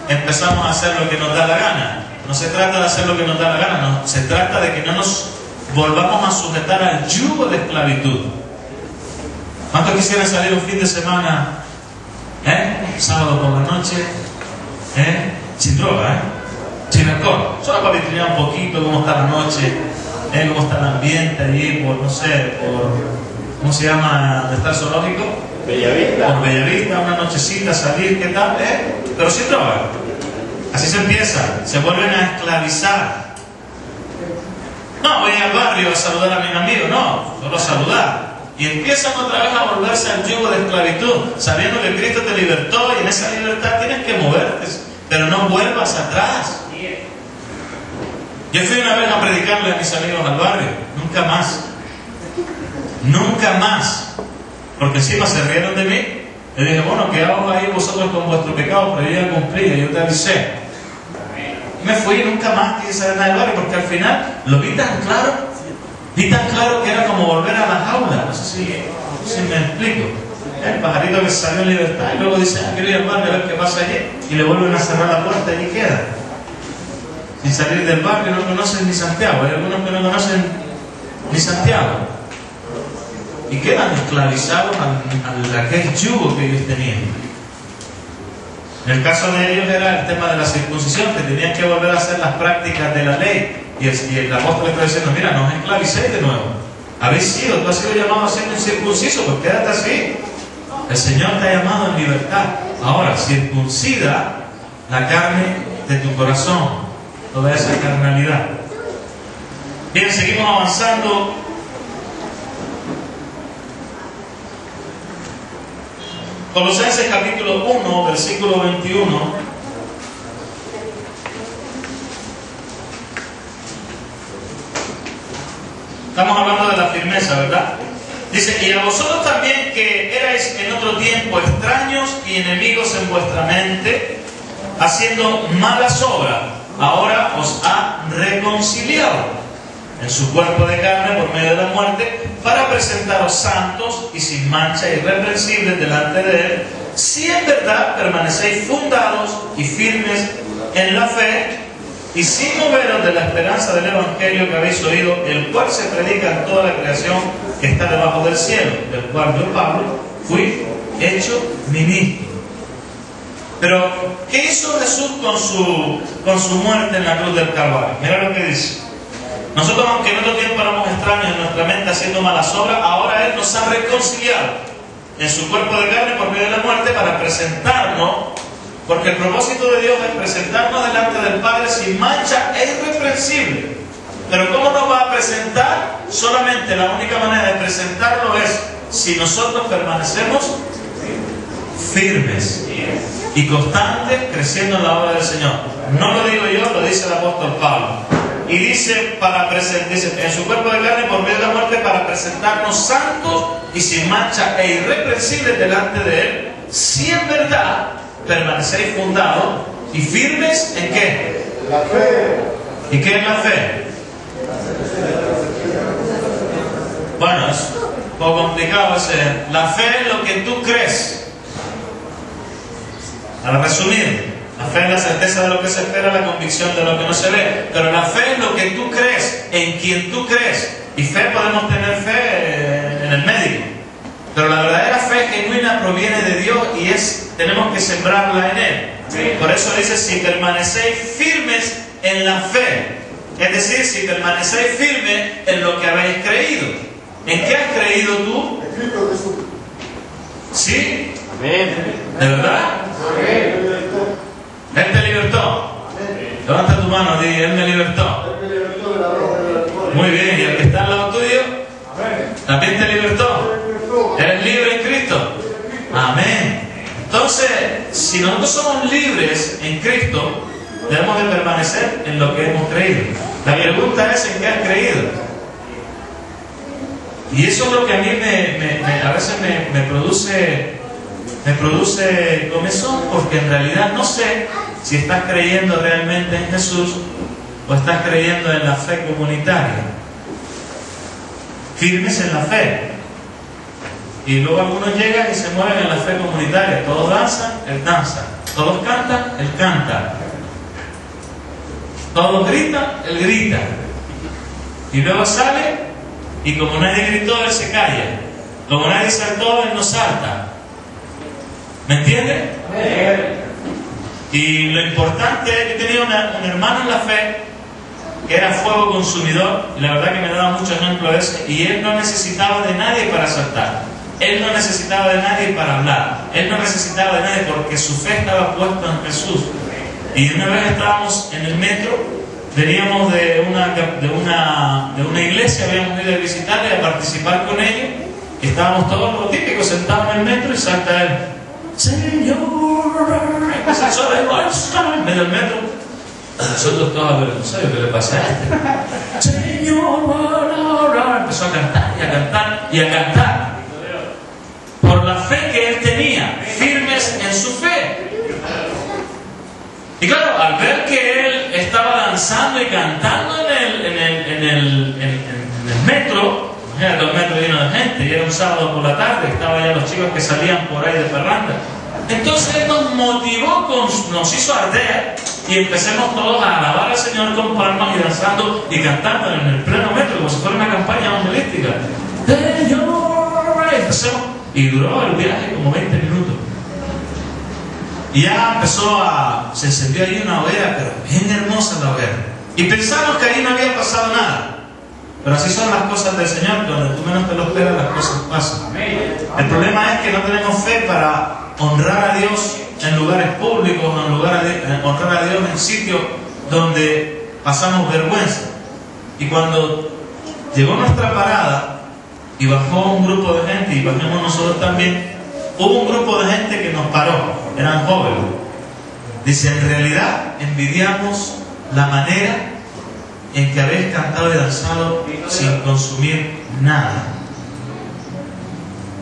empezamos a hacer lo que nos da la gana. No se trata de hacer lo que nos da la gana, no. Se trata de que no nos volvamos a sujetar al yugo de esclavitud. ¿Cuántos quisieran salir un fin de semana, sábado por la noche, sin droga, sin alcohol? Solo para vitrinear un poquito cómo está la noche, cómo está el ambiente allí, ¿cómo se llama? ¿Dónde está el zoológico? Bellavista. Por Bellavista, una nochecita, salir, ¿qué tal? Pero sin droga. Así se empieza, se vuelven a esclavizar. No, voy al barrio a saludar a mis amigos, no, solo saludar. Y empiezan otra vez a volverse al yugo de esclavitud, sabiendo que Cristo te libertó y en esa libertad tienes que moverte, pero no vuelvas atrás. Yo fui una vez a predicarle a mis amigos al barrio, nunca más, porque encima se rieron de mí. Le dije, bueno, ¿qué hago ahí vosotros con vuestro pecado? Pero yo ya cumplí, yo te avisé. Me fui, nunca más quise saber nada del barrio, porque al final lo vi tan claro que era como volver a la jaula. No sé si me explico. El pajarito que salió en libertad y luego dice, quiero ir al barrio a ver qué pasa allí, y le vuelven a cerrar la puerta y allí queda. Sin salir del barrio, no conocen ni Santiago. Hay algunos que no conocen ni Santiago. Y quedan esclavizados a aquel yugo que ellos tenían. En el caso de ellos era el tema de la circuncisión, que tenían que volver a hacer las prácticas de la ley. Y el apóstol le está diciendo, mira, no os esclavicéis de nuevo. Tú has sido llamado a ser un circunciso, pues quédate así. El Señor te ha llamado en libertad. Ahora, circuncida la carne de tu corazón toda esa carnalidad. Bien, seguimos avanzando. Colosenses capítulo 1, versículo 21. Estamos hablando de la firmeza, ¿verdad? Dice, y a vosotros también que erais en otro tiempo extraños y enemigos en vuestra mente, haciendo malas obras, ahora os ha reconciliado en su cuerpo de carne por medio de la muerte, para presentaros santos y sin mancha irreprensibles delante de Él, si en verdad permanecéis fundados y firmes en la fe, y sin moveros de la esperanza del Evangelio que habéis oído, el cual se predica en toda la creación que está debajo del cielo, del cual yo, Pablo, fui hecho ministro. Pero, ¿qué hizo Jesús con su muerte en la cruz del Calvario? Mira lo que dice. Nosotros, aunque en otro tiempo éramos extraños en nuestra mente haciendo malas obras, ahora Él nos ha reconciliado en su cuerpo de carne por medio de la muerte para presentarnos, porque el propósito de Dios es presentarnos delante del Padre sin mancha e irreprensible. Pero ¿cómo nos va a presentar? Solamente la única manera de presentarlo es si nosotros permanecemos firmes y constantes creciendo en la obra del Señor. No lo digo yo, lo dice el apóstol Pablo. Y dice, dice, en su cuerpo de carne por medio de la muerte para presentarnos santos y sin mancha e irreprensibles delante de Él, si en verdad permanecéis fundados y firmes ¿en qué? La fe. ¿Y qué es la fe? Bueno, es un poco complicado ese. La fe es lo que tú crees. Para resumir, la fe es la certeza de lo que se espera, la convicción de lo que no se ve. Pero la fe es lo que tú crees, en quien tú crees. Y fe, podemos tener fe en el médico. Pero la verdadera fe genuina proviene de Dios y tenemos que sembrarla en Él. Sí. Por eso dice, si permanecéis firmes en la fe. Es decir, si permanecéis firmes en lo que habéis creído. ¿En qué has creído tú? En Cristo Jesús. ¿Sí? Amén. ¿De verdad? Amén. Él te libertó. Levanta tu mano y di, Él me libertó. Él me libertó de la ropa de la muerte. Muy bien, y el que está al lado tuyo, también te libertó. ¿Eres libre en Cristo? Amén. Entonces, si nosotros somos libres en Cristo, debemos de permanecer en lo que hemos creído. La pregunta es, ¿en qué has creído? Y eso es lo que a mí a veces me produce comezón, porque en realidad no sé si estás creyendo realmente en Jesús o estás creyendo en la fe comunitaria. Firmes en la fe. Y luego algunos llegan y se mueven en la fe comunitaria. Todos danzan, Él danza. Todos cantan, Él canta. Todos gritan, Él grita. Y luego sale y como nadie gritó, Él se calla. Como nadie saltó, Él no salta. ¿Me entiendes? Y lo importante es que tenía un hermano en la fe que era fuego consumidor, y la verdad que me daba mucho ejemplo de eso, y él no necesitaba de nadie para saltar. Él no necesitaba de nadie para hablar. Él no necesitaba de nadie porque su fe estaba puesta en Jesús. Y una vez estábamos en el metro, veníamos de una iglesia, habíamos ido a visitarle, a participar con ellos, y estábamos todos lo típico sentados en el metro y salta él. Señor, en medio del metro. Nosotros todos avergonzados, ¿qué le pasa a este? Señor, empezó a cantar y a cantar y a cantar. Por la fe que él tenía, firmes en su fe. Y claro, al ver que él estaba danzando y cantando en el metro, imagínate, el metro lleno de gente, y era un sábado por la tarde, estaban ya los chicos que salían por ahí de parranda. Entonces él nos motivó, nos hizo arder, y empecemos todos a alabar al Señor con palmas y danzando y cantando en el pleno metro, como si fuera una campaña evangelística. Empecemos, y duró el viaje como 20 minutos. Y ya se encendió ahí una hoguera, pero bien hermosa la hoguera. Y pensamos que ahí no había pasado nada. Pero así son las cosas del Señor, que donde tú menos te lo esperas, las cosas pasan. El problema es que no tenemos fe para honrar a Dios en lugares públicos, honrar a Dios en sitios donde pasamos vergüenza. Y cuando llegó nuestra parada y bajó un grupo de gente, y bajamos nosotros también, hubo un grupo de gente que nos paró, eran jóvenes. Dice, en realidad envidiamos la manera en que habéis cantado y danzado sin consumir nada.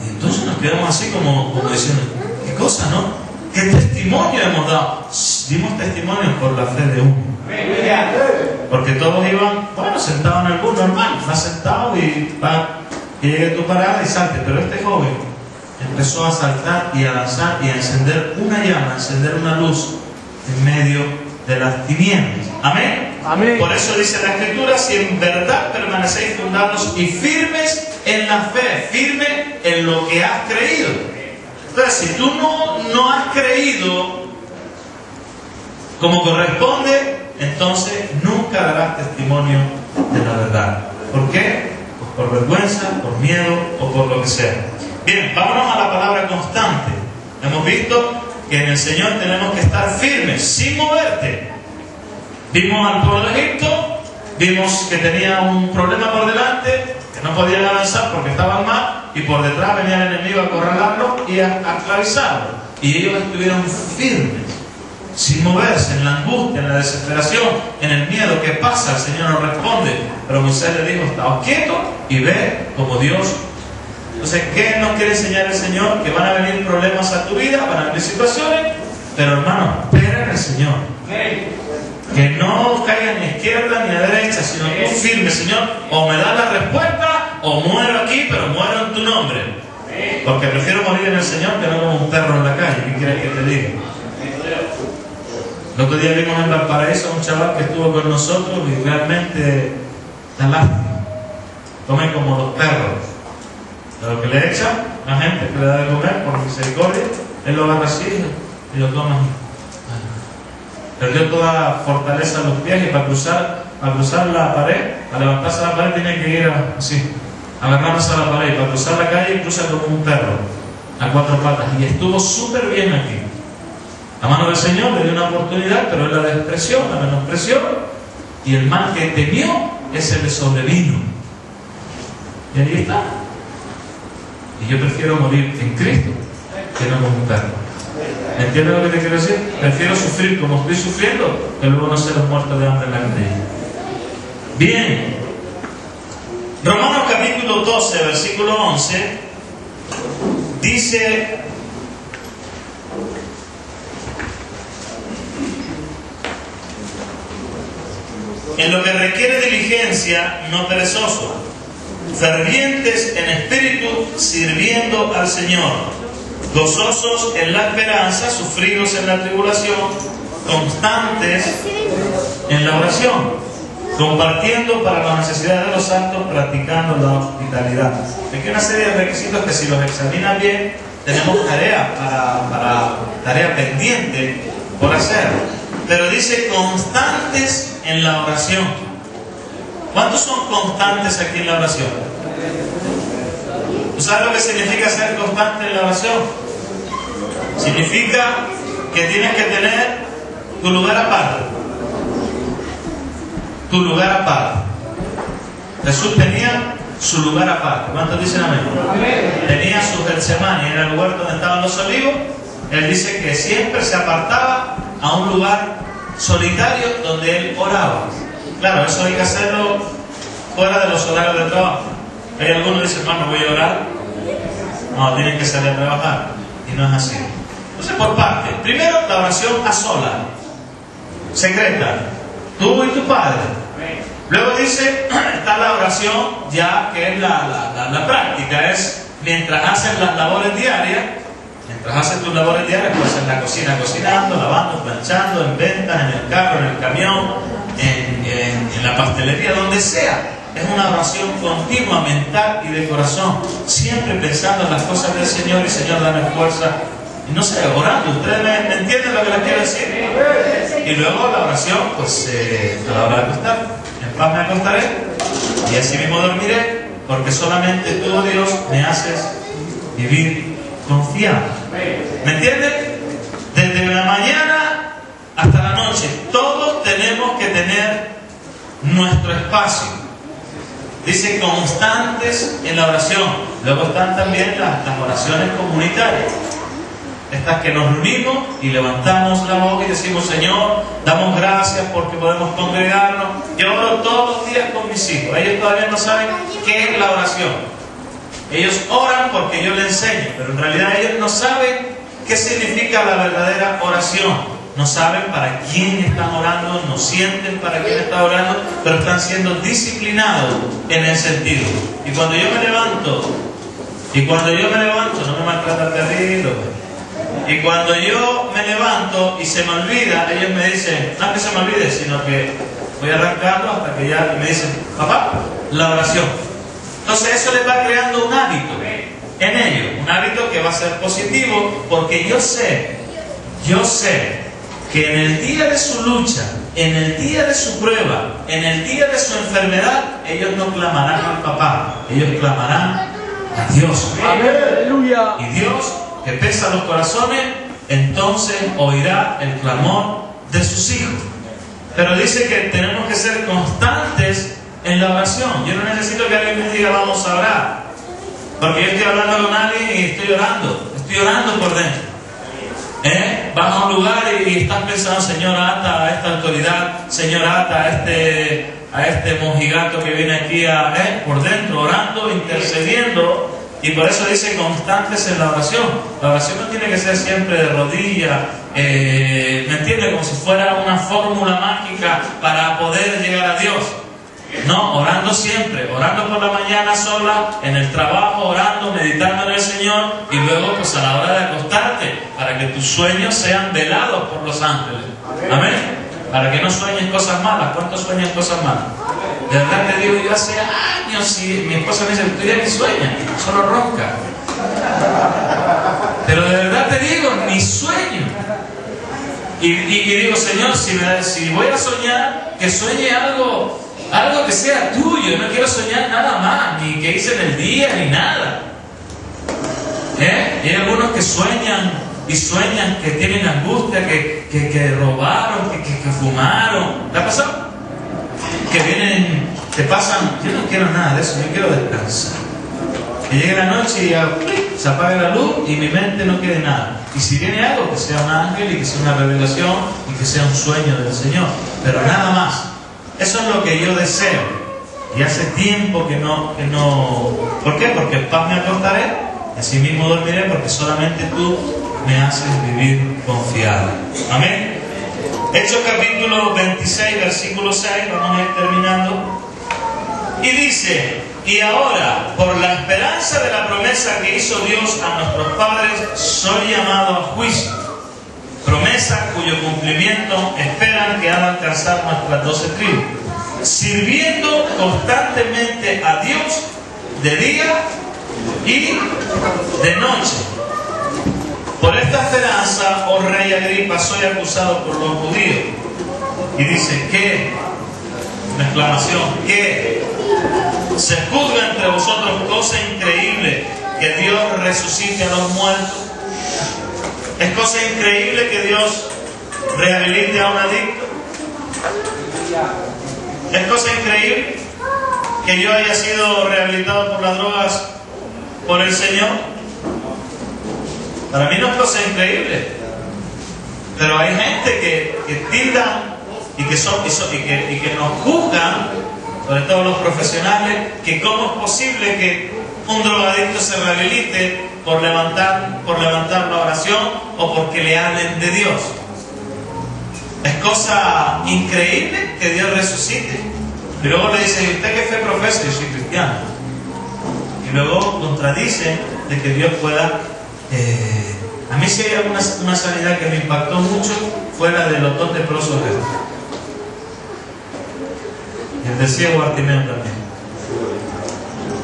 Y entonces nos quedamos así como diciendo, qué cosa, ¿no? ¿Qué testimonio hemos dado? Dimos testimonio por la fe de uno. Porque todos iban, bueno, sentados en el bus normal, vas sentado y llegue tu parada y salte. Pero este joven empezó a saltar y a danzar y a encender una llama, a encender una luz en medio de las tinieblas. Amén. Amén. Por eso dice la Escritura, si en verdad permanecéis fundados y firmes en la fe, firme en lo que has creído. Entonces, si tú no has creído como corresponde, entonces nunca darás testimonio de la verdad. ¿Por qué? Pues por vergüenza, por miedo o por lo que sea. Bien, vámonos a la palabra constante. Hemos visto que en el Señor tenemos que estar firmes, sin moverte. Vimos al pueblo de Egipto, vimos que tenía un problema por delante, que no podían avanzar porque estaban mal, y por detrás venía el enemigo a acorralarlo y a esclavizarlo. Y ellos estuvieron firmes, sin moverse, en la angustia, en la desesperación, en el miedo. ¿Qué pasa? El Señor nos responde. Pero Moisés le dijo, estáos quietos y ve como Dios. Entonces, ¿qué nos quiere enseñar el Señor? Que van a venir problemas a tu vida, van a venir situaciones, pero hermano, espera en el Señor. Que no caiga ni a izquierda ni a derecha, sino tú firme, Señor, o me das la respuesta, o muero aquí, pero muero en tu nombre. Porque prefiero morir en el Señor que no como un perro en la calle. ¿Qué quieres que te diga? El otro día vimos en Valparaíso a un chaval que estuvo con nosotros y realmente da lástima. Come como los perros. De lo que le echa la gente que le da de comer por misericordia, él lo agarra así y lo toma. Perdió toda fortaleza en los pies y para cruzar la pared, para levantarse a la pared tiene que ir así, agarrándose a la pared, y para cruzar la calle cruza como un perro, a cuatro patas, y estuvo súper bien aquí. La mano del Señor le dio una oportunidad, pero él la despreció, la menospreció, y el mal que temió, ese le sobrevino. Y ahí está. Y yo prefiero morir en Cristo que no como un perro. ¿Me entiendes lo que te quiero decir? Prefiero sufrir como estoy sufriendo que luego no ser muerto de hambre en la calle. Bien. Romanos capítulo 12, versículo 11 dice: en lo que requiere diligencia, no perezoso, fervientes en espíritu, sirviendo al Señor, gozosos en la esperanza, sufridos en la tribulación, constantes en la oración, compartiendo para las necesidades de los santos, practicando la hospitalidad. Hay una serie de requisitos que, si los examinan bien, tenemos tarea pendiente por hacer. Pero dice constantes en la oración. ¿Cuántos son constantes aquí en la oración? ¿Tú sabes lo que significa ser constante en la oración? Significa que tienes que tener tu lugar aparte. Tu lugar aparte. Jesús tenía su lugar aparte. ¿Cuántos dicen amén? Tenía su Getsemaní, en el lugar donde estaban los olivos. Él dice que siempre se apartaba a un lugar solitario donde él oraba. Claro, eso hay que hacerlo fuera de los horarios de trabajo. Hay algunos que dicen, hermano, voy a orar. No, tienen que salir a trabajar. Y no es así. Entonces, por parte. Primero, la oración a sola, secreta, tú y tu Padre. Luego dice, está la oración ya que es la práctica, es mientras haces las labores diarias. Mientras haces tus labores diarias, pues en la cocina cocinando, lavando, planchando, en ventas, en el carro, en el camión, en la pastelería, donde sea. Es una oración continua, mental y de corazón, siempre pensando en las cosas del Señor, y Señor, dame fuerza. Y no sé, orando. ¿Ustedes me entienden lo que les quiero decir? Y luego la oración, pues a la hora de acostar. En paz me acostaré y así mismo dormiré, porque solamente tú, Dios, me haces vivir confiado. ¿Me entienden? Desde nuestro espacio. Dice constantes en la oración. Luego están también las oraciones comunitarias. Estas que nos reunimos y levantamos la boca y decimos: Señor, damos gracias porque podemos congregarnos. Yo oro todos los días con mis hijos. Ellos todavía no saben qué es la oración. Ellos oran porque yo les enseño, pero en realidad ellos no saben qué significa la verdadera oración. No saben para quién están orando, no sienten para quién están orando, pero están siendo disciplinados en el sentido. Y cuando yo me levanto, no me maltrata el perrito. Y cuando yo me levanto y se me olvida, ellos me dicen, no es que se me olvide, sino que voy arrancando hasta que ya me dicen: papá, la oración. Entonces eso les va creando un hábito en ellos, un hábito que va a ser positivo, porque yo sé que en el día de su lucha, en el día de su prueba, en el día de su enfermedad, ellos no clamarán al papá, ellos clamarán a Dios. Aleluya. Y Dios, que pesa los corazones, entonces oirá el clamor de sus hijos. Pero dice que tenemos que ser constantes en la oración. Yo no necesito que alguien me diga vamos a orar, porque yo estoy hablando con alguien y estoy orando por dentro. Vas a un lugar y estás pensando: Señor, ata a esta autoridad, Señor, ata a este mojigato que viene aquí por dentro, orando, intercediendo. Y por eso dice constantes en la oración. La oración no tiene que ser siempre de rodillas, ¿me entiende? Como si fuera una fórmula mágica para poder llegar a Dios. No, orando siempre, orando por la mañana sola, en el trabajo, orando, meditando en el Señor, y luego pues a la hora de acostarte, para que tus sueños sean velados por los ángeles. Amén. Para que no sueñes cosas malas. ¿Cuántos sueñan cosas malas? De verdad te digo, yo hace años, y mi esposa me dice: tú ya ni sueñas, solo ronca. Pero de verdad te digo, ni sueño. Y digo: Señor, si voy a soñar, que sueñe algo que sea tuyo. No quiero soñar nada más, ni que hice en el día, ni nada. Hay algunos que sueñan que tienen angustia, que robaron, que fumaron. ¿Te ha pasado? Que vienen, te pasan: yo no quiero nada de eso, yo quiero descansar. Que llegue la noche y se apague la luz y mi mente no quede nada. Y si viene algo, que sea un ángel y que sea una revelación y que sea un sueño del Señor, pero nada más. Eso es lo que yo deseo. Y hace tiempo que no. ¿Por qué? Porque en paz me acostaré, así mismo dormiré, porque solamente tú me haces vivir confiado. Amén. Hechos capítulo 26, versículo 6, vamos a ir terminando. Y dice: y ahora, por la esperanza de la promesa que hizo Dios a nuestros padres, soy llamado a juicio. Promesa cuyo cumplimiento esperan que han alcanzado nuestras 12 tribus, sirviendo constantemente a Dios de día y de noche. Por esta esperanza, oh rey Agripa, soy acusado por los judíos. Y dice: ¿qué? Una exclamación: ¿qué? Se juzga entre vosotros cosa increíble, que Dios resucite a los muertos. Es cosa increíble que Dios rehabilite a un adicto. Es cosa increíble que yo haya sido rehabilitado por las drogas por el Señor. Para mí no es cosa increíble. Pero hay gente que tildan y que nos juzgan, sobre todo los profesionales, que cómo es posible que un drogadicto se rehabilite por levantar la oración o porque le hablen de Dios. Es cosa increíble que Dios resucite. Y luego le dicen: ¿y usted qué fe profesa? Yo soy cristiano. Y luego contradicen de que Dios pueda. A mí sí hay una sanidad que me impactó mucho, fue la de los 2 leprosos de Jesús. Y el del ciego Bartimeo también.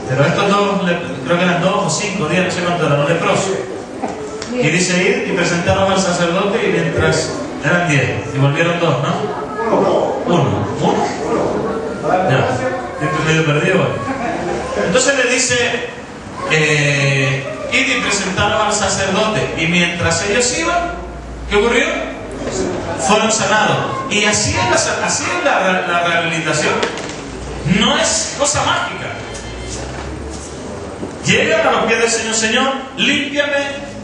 Pero estos dos, creo que eran 2 o 5 días, no sé cuánto eran los leprosos. Y dice: ir y presentaron al sacerdote, y mientras eran 10, y volvieron 2, ¿no? Uno. Ya, estoy medio perdido hoy. Entonces le dice: id y presentaron al sacerdote. Y mientras ellos iban, ¿qué ocurrió? Fueron sanados. Y así es la rehabilitación. No es cosa mágica. Llegan a los pies del Señor: Señor, límpiame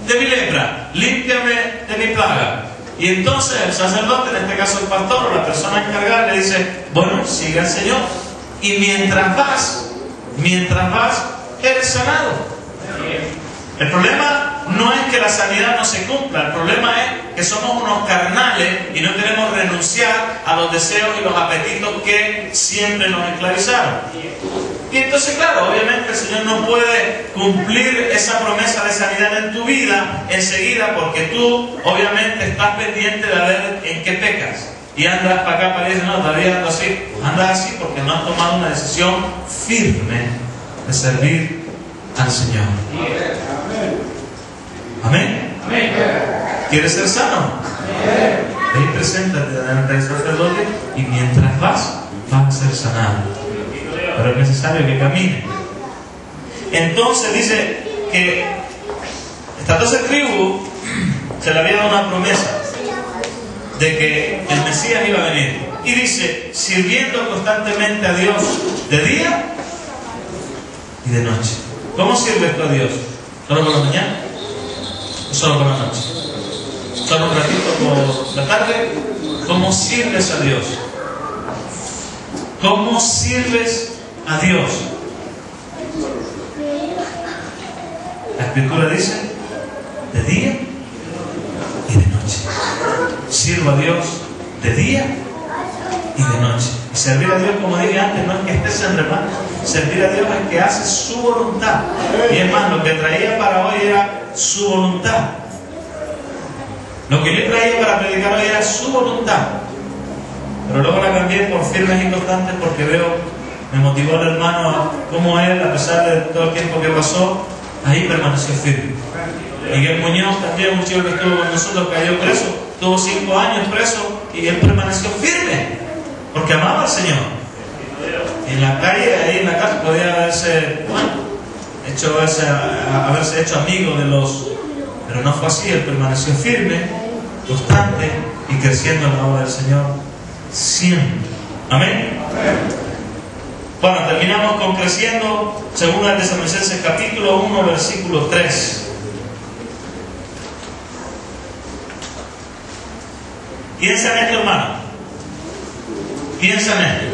de mi lepra, límpiame de mi plaga. Y entonces el sacerdote, en este caso el pastor o la persona encargada, le dice: bueno, sigue al Señor. Y mientras vas, eres sanado. El problema no es que la sanidad no se cumpla, el problema es que somos unos carnales y no queremos renunciar a los deseos y los apetitos que siempre nos esclavizaron. Y entonces, claro, obviamente el Señor no puede cumplir esa promesa de sanidad en tu vida enseguida, porque tú obviamente estás pendiente de ver en qué pecas. Y andas para acá, para allá, y dices: no, todavía ando así. Andas así porque no has tomado una decisión firme de servir al Señor. Amén. ¿Quieres ser sano? Ahí preséntate delante del sacerdote y mientras vas a ser sanado. Pero es necesario que camine. Entonces dice que estas 12 tribus se le había dado una promesa de que el Mesías iba a venir. Y dice: sirviendo constantemente a Dios de día y de noche. ¿Cómo sirves tú a Dios? ¿Solo por la mañana? ¿O solo por la noche? ¿Solo un ratito por la tarde? ¿Cómo sirves a Dios? ¿Cómo sirves a Dios? La Escritura dice: de día y de noche. Sirvo a Dios de día y de noche. Y servir a Dios, como dije antes, no es que estés en remanso. Servir a Dios es que haces su voluntad. Y es más, lo que traía para hoy era su voluntad. Lo que yo traía para predicar hoy era su voluntad. Pero luego la cambié por firmes y constantes, porque me motivó el hermano a cómo él, a pesar de todo el tiempo que pasó, ahí permaneció firme. Miguel Muñoz también, un chico que estuvo con nosotros, cayó preso, tuvo 5 años preso y él permaneció firme, porque amaba al Señor. Y en la calle, ahí en la casa, podía haberse hecho amigo de los... Pero no fue así, él permaneció firme, constante y creciendo en la obra del Señor siempre. Amén. Bueno, terminamos con creciendo. Segunda de Tesalonicenses capítulo 1, versículo 3. Piensa en esto, hermano. Piensa en esto.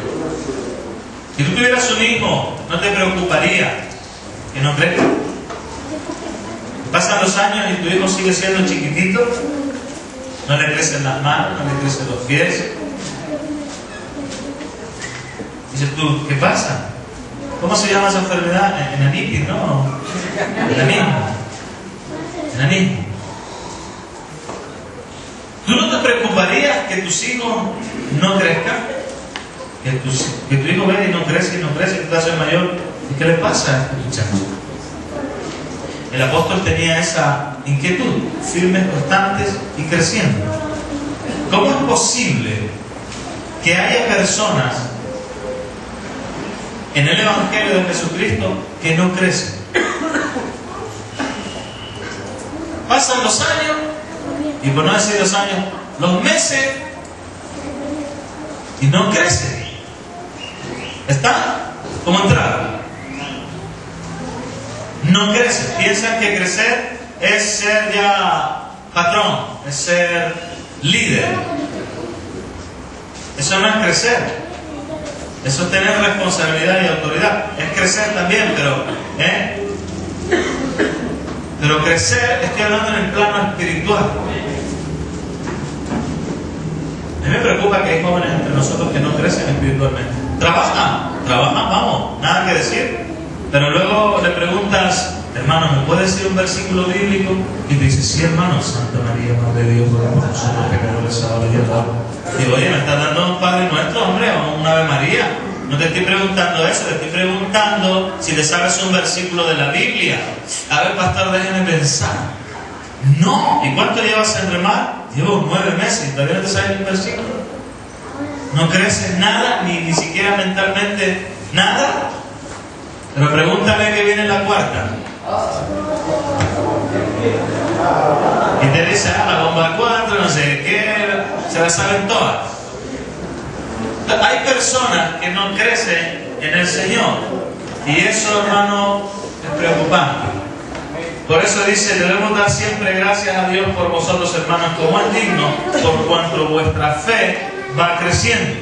Si tú tuvieras un hijo, ¿no te preocuparía que no crezca? Pasan los años y tu hijo sigue siendo chiquitito, no le crecen las manos, no le crecen los pies. Dices tú: ¿qué pasa? ¿Cómo se llama esa enfermedad? Enanitis, ¿no? Enanismo. ¿Tú no te preocuparías que tus hijos no crezcan? Que tu hijo ve y no crece, que tú te haces mayor. ¿Y qué le pasa a este muchacho? El apóstol tenía esa inquietud: firmes, constantes y creciendo. ¿Cómo es posible que haya personas en el Evangelio de Jesucristo que no crecen? Pasan los años, y por no decir los años, los meses, y no crecen. Están como entraron. No crecen. Piensan que crecer es ser ya patrón, es ser líder. Eso no es crecer. Eso es tener responsabilidad y autoridad. Es crecer también, pero crecer, estoy hablando en el plano espiritual. A mí me preocupa que hay jóvenes entre nosotros que no crecen espiritualmente. Trabajan, vamos, nada que decir. Pero luego le preguntas: hermano, ¿me puede decir un versículo bíblico? Y te dice: sí, hermano, Santa María, Madre de Dios, ruega por nosotros pecadores, ahora y en la hora. Digo: oye, ¿me estás dando un Padre Nuestro, hombre, o un Ave María? No te estoy preguntando eso, te estoy preguntando si te sabes un versículo de la Biblia. A ver, pastor, déjeme pensar. No. ¿Y cuánto llevas en remar? Llevo 9 meses y todavía no te sabes un versículo. No creces nada, ni siquiera mentalmente nada. Pero pregúntale que viene la cuarta. Y te dice: la bomba 4, no sé qué, se la saben todas. Hay personas que no crecen en el Señor. Y eso, hermano, es preocupante. Por eso dice, debemos dar siempre gracias a Dios por vosotros, hermanos, como es digno, por cuanto vuestra fe va creciendo.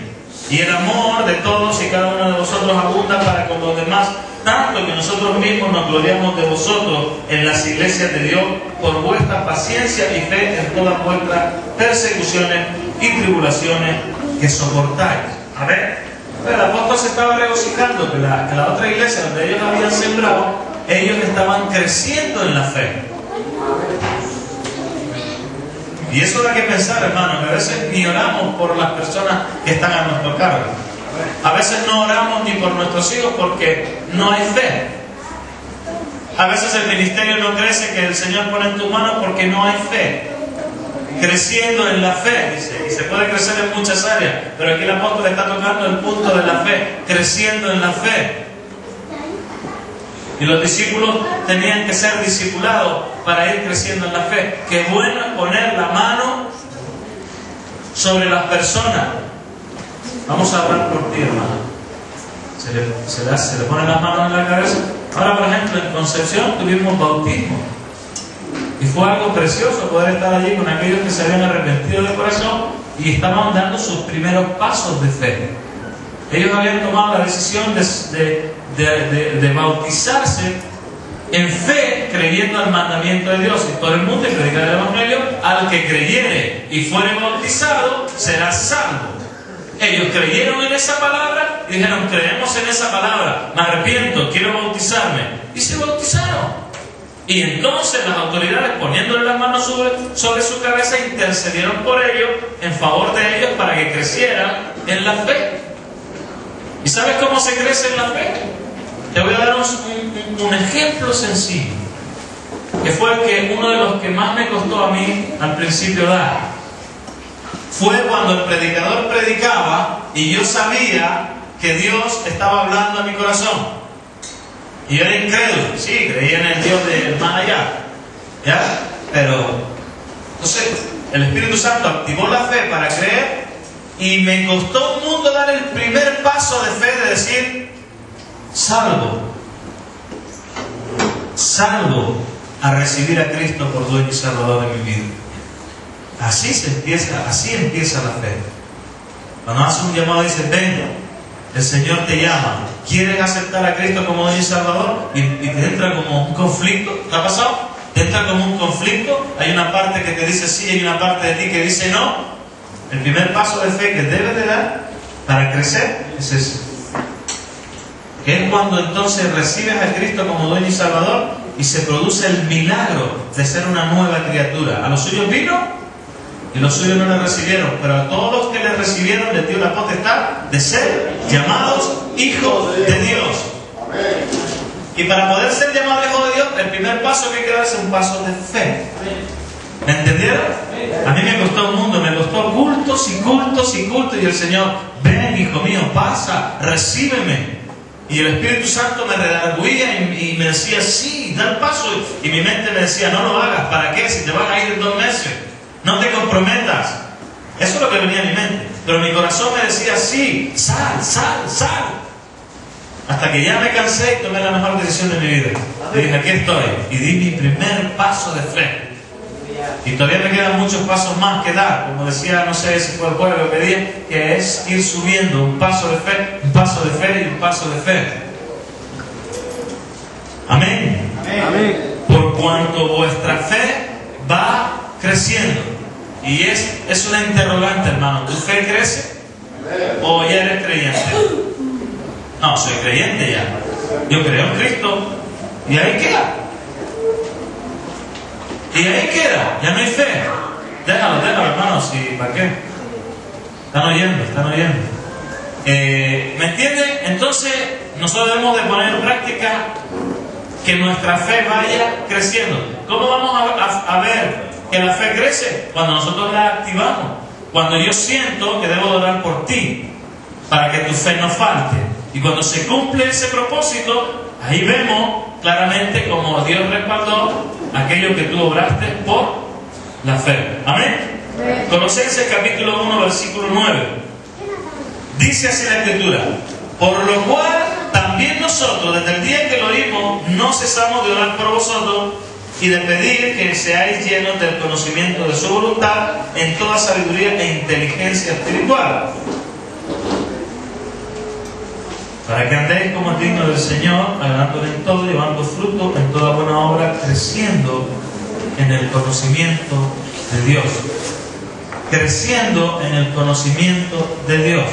Y el amor de todos y cada uno de vosotros abunda para con los demás, tanto que nosotros mismos nos gloriamos de vosotros en las iglesias de Dios por vuestra paciencia y fe en todas vuestras persecuciones y tribulaciones que soportáis. A ver, el apóstol se estaba regocijando que la otra iglesia donde ellos habían sembrado, ellos estaban creciendo en la fe. Y eso da que pensar, hermano, que a veces ni oramos por las personas que están a nuestro cargo. A veces no oramos ni por nuestros hijos porque no hay fe. A veces el ministerio no crece que el Señor pone en tus manos porque no hay fe. Creciendo en la fe, dice, y se puede crecer en muchas áreas, pero aquí el apóstol está tocando el punto de la fe, creciendo en la fe. Y los discípulos tenían que ser discipulados para ir creciendo en la fe. Qué bueno es poner la mano sobre las personas. Vamos a orar por ti, hermano. Se le ponen las manos en la cabeza. Ahora, por ejemplo, en Concepción tuvimos bautismo. Y fue algo precioso poder estar allí con aquellos que se habían arrepentido de corazón y estaban dando sus primeros pasos de fe. Ellos habían tomado la decisión de bautizarse en fe, creyendo al mandamiento de Dios. Y todo el mundo predicar el Evangelio, al que creyere y fuere bautizado, será salvo. Ellos creyeron en esa palabra y dijeron, creemos en esa palabra, me arrepiento, quiero bautizarme. Y se bautizaron. Y entonces las autoridades, poniéndole las manos sobre su cabeza, intercedieron por ellos, en favor de ellos, para que crecieran en la fe. ¿Y sabes cómo se crece en la fe? Te voy a dar un ejemplo sencillo, que fue uno de los que más me costó a mí al principio dar. Fue cuando el predicador predicaba y yo sabía que Dios estaba hablando a mi corazón. Y yo era incrédulo, sí, creía en el Dios del más allá, ¿ya? Pero, entonces, el Espíritu Santo activó la fe para creer y me costó un mundo dar el primer paso de fe de decir, salvo a recibir a Cristo por Dueño y Salvador de mi vida. Así empieza la fe. Cuando hace un llamado dice, ven, el Señor te llama, ¿quieres aceptar a Cristo como Dueño y Salvador? Y te entra como un conflicto. ¿Te ha pasado? Te entra como un conflicto. Hay una parte que te dice sí y hay una parte de ti que dice no. El primer paso de fe que debes de dar para crecer es ese. Que es cuando entonces recibes a Cristo como Dueño y Salvador y se produce el milagro de ser una nueva criatura. A los suyos vino y los suyos no le recibieron, pero a todos los que le recibieron les dio la potestad de ser llamados hijos de Dios. Y para poder ser llamados hijos de Dios, el primer paso que hay que dar es un paso de fe. ¿Me entendieron? A mí me costó un mundo, me costó cultos y cultos y cultos, y el Señor, ven hijo mío, pasa, recíbeme. Y el Espíritu Santo me redarguía y me decía, sí, da el paso. Y mi mente me decía, no lo hagas, ¿para qué? Si te vas a ir en 2 meses. No te comprometas. Eso es lo que venía a mi mente. Pero mi corazón me decía, sí, sal. Hasta que ya me cansé y tomé la mejor decisión de mi vida. Y dije, aquí estoy. Y di mi primer paso de fe. Y todavía me quedan muchos pasos más que dar. Como decía, no sé si fue el pueblo que pedí, que es ir subiendo un paso de fe, un paso de fe y un paso de fe. Amén. Amén. Por cuanto vuestra fe va creciendo. Y es una interrogante, hermano. ¿Tu fe crece? ¿O ya eres creyente? No, soy creyente ya. Yo creo en Cristo. Y ahí queda. Ya no hay fe. Déjalo, hermano. ¿Sí? ¿Para qué? Están oyendo. ¿Me entienden? Entonces, nosotros debemos de poner en práctica que nuestra fe vaya creciendo. ¿Cómo vamos a ver que la fe crece? Cuando nosotros la activamos. Cuando yo siento que debo orar por ti para que tu fe no falte. Y cuando se cumple ese propósito, ahí vemos claramente cómo Dios respaldó aquello que tú obraste por la fe. Amén. Colosenses capítulo 1, versículo 9. Dice así la Escritura: por lo cual también nosotros, desde el día que lo oímos, no cesamos de orar por vosotros y de pedir que seáis llenos del conocimiento de su voluntad en toda sabiduría e inteligencia espiritual, para que andéis como es digno del Señor, agradándole en todo, llevando fruto en toda buena obra, creciendo en el conocimiento de Dios. Creciendo en el conocimiento de Dios.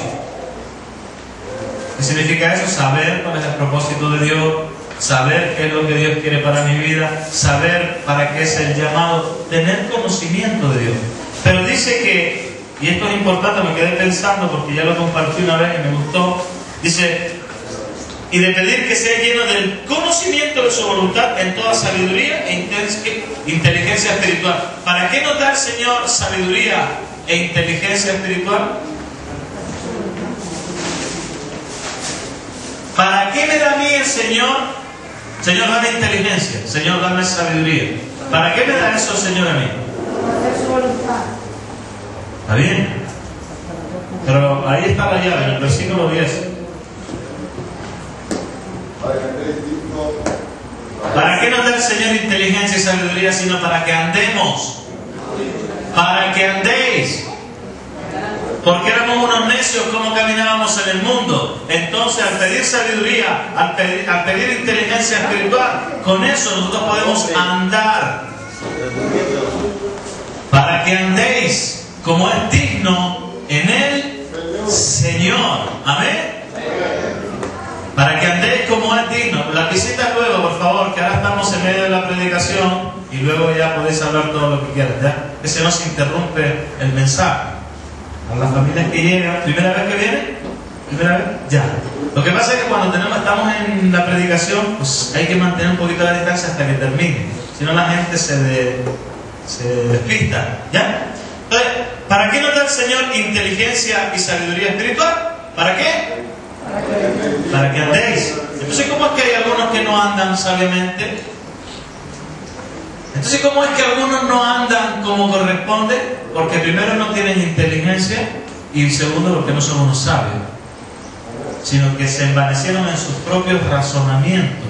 ¿Qué significa eso? Saber cuál es el propósito de Dios, saber qué es lo que Dios quiere para mi vida, saber para qué es el llamado, tener conocimiento de Dios. Pero dice que, y esto es importante, me quedé pensando porque ya lo compartí una vez y me gustó, dice, y de pedir que sea lleno del conocimiento de su voluntad en toda sabiduría e inteligencia espiritual. ¿Para qué nos da el Señor sabiduría e inteligencia espiritual? ¿Para qué me da a mí el Señor? Señor, dame inteligencia. Señor, dame sabiduría. ¿Para qué me da eso, Señor, a mí? ¿Está bien? Pero ahí está la llave, en el versículo 10. ¿Para qué nos da el Señor inteligencia y sabiduría? Sino para que andemos. Para que andéis. Porque éramos unos necios como caminábamos en el mundo. Entonces, al pedir sabiduría, al pedir inteligencia espiritual, con eso nosotros podemos andar. Para que andéis como es digno en el Señor. Amén. Para que andéis como es digno. Las visitas luego, por favor, que ahora estamos en medio de la predicación y luego ya podéis hablar todo lo que quieras, ¿ya? Que se nos interrumpe el mensaje. A las familias que llegan, ¿primera vez que vienen? ¿Primera vez? Ya. Lo que pasa es que cuando estamos en la predicación, pues hay que mantener un poquito la distancia hasta que termine. Si no, la gente se despista, ¿ya? Entonces, ¿para qué nos da el Señor inteligencia y sabiduría espiritual? ¿Para qué? Para que andéis. Entonces, ¿cómo es que hay algunos que no andan sabiamente? Entonces, ¿cómo es que algunos no andan como corresponde? Porque primero no tienen inteligencia y segundo porque no son unos sabios, sino que se envanecieron en sus propios razonamientos.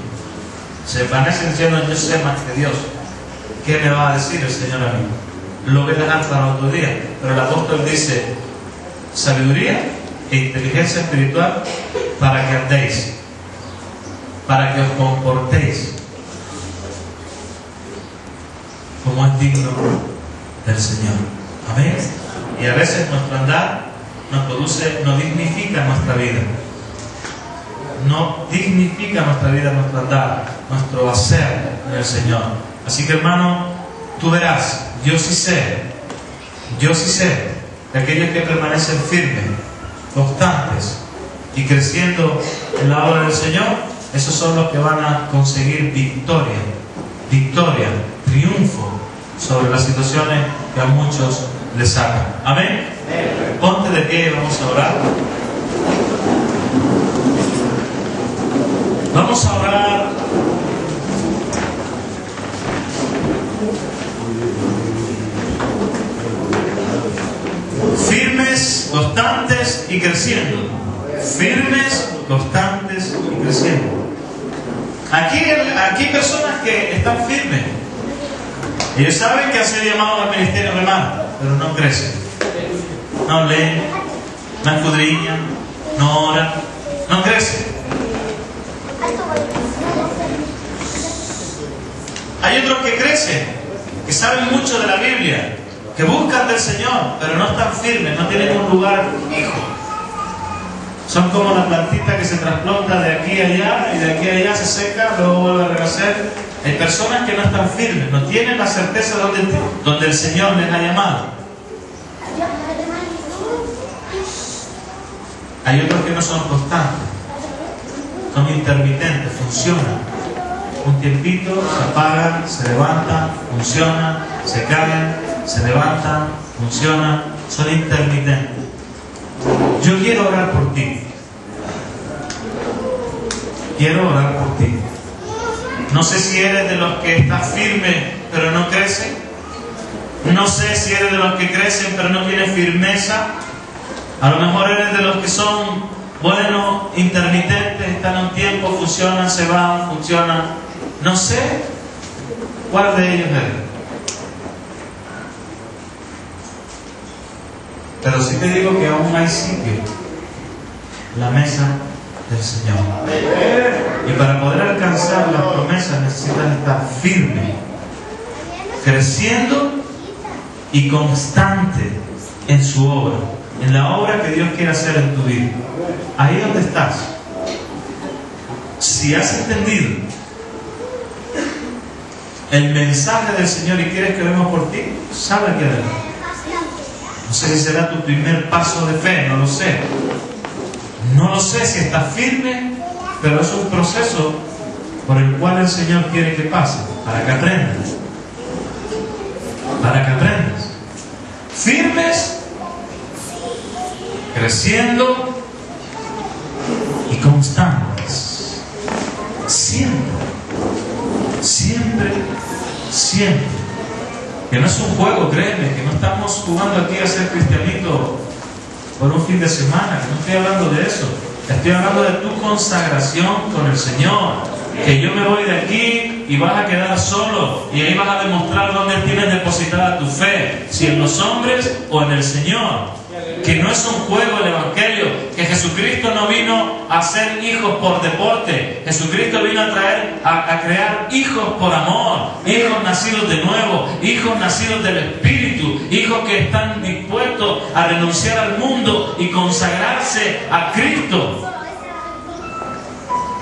Se envanecen diciendo, yo sé más que Dios. ¿Qué me va a decir el Señor a mí? Lo voy a dejar para otro día. Pero el apóstol dice, sabiduría e inteligencia espiritual para que andéis, para que os comportéis como es digno del Señor. Amén. Y a veces nuestro andar no dignifica nuestra vida. No dignifica nuestra vida, nuestro andar, nuestro hacer en el Señor. Así que, hermano, tú verás, yo sí sé de aquellos que permanecen firmes, constantes y creciendo en la obra del Señor, esos son los que van a conseguir victoria, triunfo sobre las situaciones que a muchos les sacan. Amén. Ponte de pie y vamos a orar. Vamos a orar. Firmes, constantes y creciendo. Firmes, constantes y creciendo. Aquí hay personas que están firmes. Ellos saben que han sido llamados al ministerio hermano, pero no crecen. No leen, no escudriñan, no oran, no crecen. Hay otros que crecen, que saben mucho de la Biblia, que buscan del Señor, pero no están firmes, no tienen un lugar fijo. Son como la plantita que se trasplanta de aquí a allá y de aquí a allá se seca, luego vuelve a renacer. Hay personas que no están firmes, no tienen la certeza donde el Señor les ha llamado. Hay otros que no son constantes, son intermitentes, funcionan. Un tiempito, se apagan, se levantan, funcionan, se caen, se levantan, funcionan, son intermitentes. Yo quiero orar por ti. Quiero orar por ti. No sé si eres de los que están firmes pero no crecen. No sé si eres de los que crecen pero no tienen firmeza. A lo mejor eres de los que son bueno, intermitentes, están un tiempo, funcionan, se van, funcionan. No sé cuál de ellos es. Pero sí te digo que aún hay sitio en la mesa del Señor. Y para poder alcanzar las promesas necesitas estar firme, creciendo y constante en su obra, en la obra que Dios quiere hacer en tu vida. Ahí donde estás. Si has entendido el mensaje del Señor y quieres que oremos por ti, sal aquí adelante. No sé si será tu primer paso de fe, no lo sé. No lo sé si estás firme, pero es un proceso por el cual el Señor quiere que pase, para que aprendas. Para que aprendas. Firmes, creciendo y constantes. Siempre, siempre, siempre. Que no es un juego, créeme, que no estamos jugando aquí a ser cristianito por un fin de semana, que no estoy hablando de eso. Estoy hablando de tu consagración con el Señor. Que yo me voy de aquí y vas a quedar solo, y ahí vas a demostrar dónde tienes depositada tu fe, si en los hombres o en el Señor. Que no es un juego el Evangelio, que Jesucristo no vino a hacer hijos por deporte. Jesucristo vino a crear hijos por amor, hijos nacidos de nuevo, hijos nacidos del Espíritu, hijos que están dispuestos a renunciar al mundo y consagrarse a Cristo,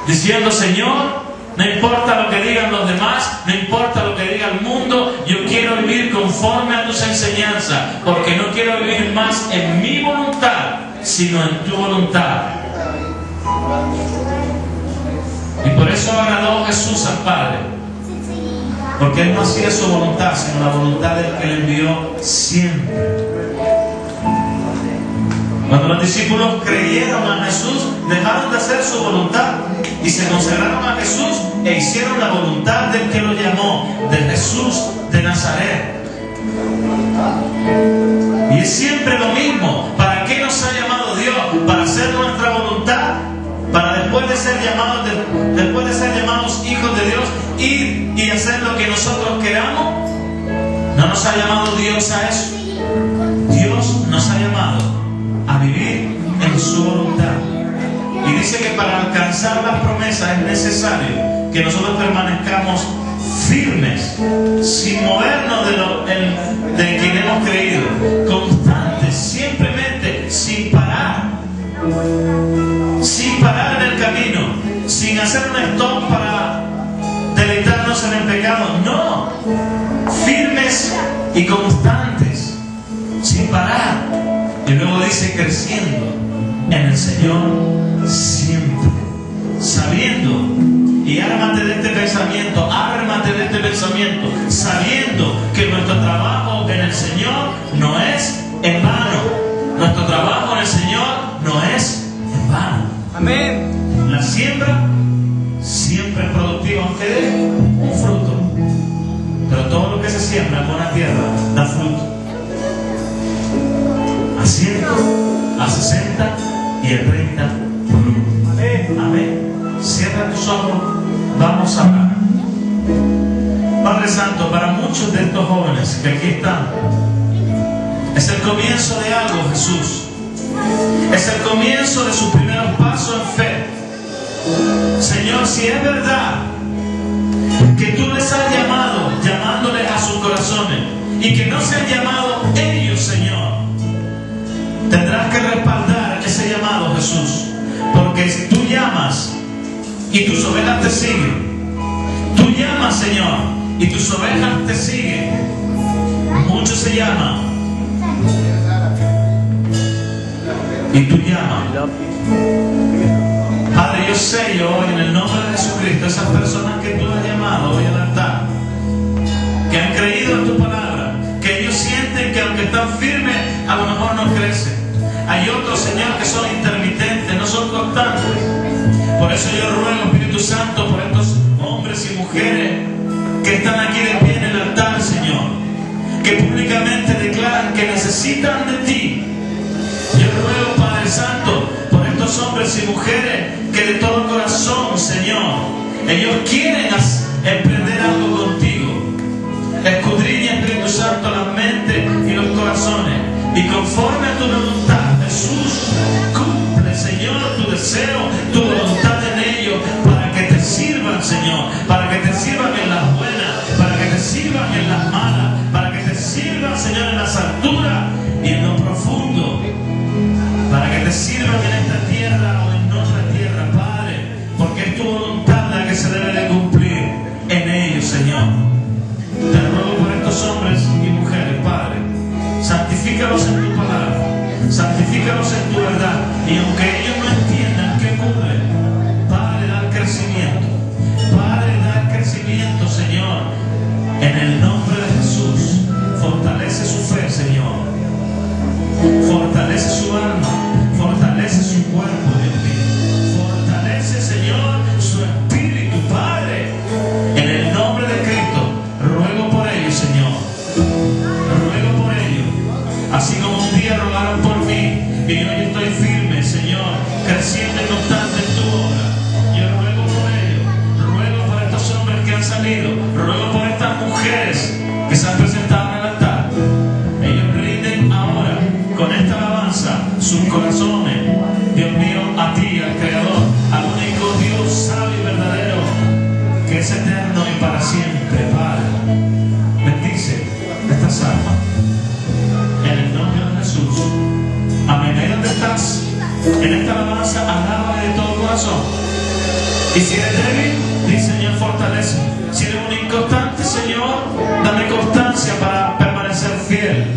diciendo: Señor, no importa lo que digan los demás, no importa lo que diga el mundo, yo quiero vivir conforme a tus enseñanzas, porque no quiero vivir más en mi voluntad, sino en tu voluntad. Y por eso agradó Jesús al Padre, porque Él no hacía su voluntad, sino la voluntad del que le envió siempre. Cuando los discípulos creyeron a Jesús, dejaron de hacer su voluntad y se consagraron a Jesús e hicieron la voluntad del que lo llamó, de Jesús de Nazaret. Y es siempre lo mismo. ¿Para qué nos ha llamado Dios? Para hacer nuestra voluntad, para después de ser llamados hijos de Dios, ir y hacer lo que nosotros queramos. No nos ha llamado Dios a eso. Dios nos ha llamado a vivir en su voluntad. Y dice que para alcanzar las promesas es necesario que nosotros permanezcamos firmes, sin movernos de quien hemos creído, constantes, simplemente, sin parar en el camino, sin hacer un stop para deleitarnos en el pecado. No, firmes y constantes, sin parar. Y luego dice: creciendo en el Señor siempre, sabiendo, y ármate de este pensamiento, sabiendo que nuestro trabajo en el Señor no es en vano. Nuestro trabajo en el Señor no es en vano. Amén. La siembra siempre es productiva, aunque dé un fruto. Pero todo lo que se siembra en buena tierra da fruto. A 100, a 60 y a 30 por uno. Amén. Cierra tus ojos, vamos a hablar. Padre Santo, para muchos de estos jóvenes que aquí están, es el comienzo de algo, Jesús. Es el comienzo de sus primeros pasos en fe. Señor, si es verdad que tú les has llamado, llamándoles a sus corazones, y que no se han llamado ellos, Señor, tendrás que respaldar ese llamado, Jesús, porque tú llamas y tus ovejas te siguen. Tú llamas, Señor, y tus ovejas te siguen. Muchos se llaman y tú llamas. Padre, yo sello hoy en el nombre de Jesucristo esas personas que tú has llamado hoy al altar, que han creído en tu palabra, que ellos sienten que aunque están firmes, a lo mejor no crecen. Hay otros, Señor, que son intermitentes, no son constantes. Por eso yo ruego, Espíritu Santo, por estos hombres y mujeres que están aquí de pie en el altar, Señor, que públicamente declaran que necesitan de ti. Yo ruego, Padre Santo, por estos hombres Ellos quieren emprender algo contigo. Escudriña, Espíritu Santo, las mentes y los corazones. Y conforme a tu voluntad, Jesús, cumple, Señor, tu deseo, tu voluntad en ellos, para que te sirvan, Señor, para que te sirvan en las buenas, para que te sirvan en las malas, para que te sirvan, Señor, en las alturas y en lo profundo, para que te sirvan en esta tierra o en otra tierra, Padre, porque es tu voluntad la que se debe de cumplir en ellos, Señor. Te ruego por estos hombres y mujeres, Padre, santifícalos en tu palabra, santifícalos en tu verdad, y aunque ellos no entiendan qué ocurre, Padre, da crecimiento, Padre, da crecimiento, Señor, en el nombre de Jesús. Fortalece su fe, Señor, fortalece su alma, fortalece su cuerpo, Dios mío, fortalece, Señor, su espíritu, Padre, en el nombre de Cristo. Ruego por ellos, Señor, ruego por ellos, así como un día rogaron por mí y hoy estoy firme, Señor, creciendo y constante en tu obra. Yo ruego por ellos, ruego por estos hombres que han salido, ruego por estas mujeres que se han presentado en el altar. Ellos rinden ahora con esta alabanza sus corazones, Dios mío, a ti, al Creador, al único Dios sabio y verdadero, que es eterno y para siempre, Padre. Bendice estas almas en el nombre de Jesús. Amén. Ahí donde estás, en esta alabanza, alábale de todo corazón. Y si eres débil, di, Señor, fortalece. Si eres un inconstante, Señor, dame constancia para permanecer fiel.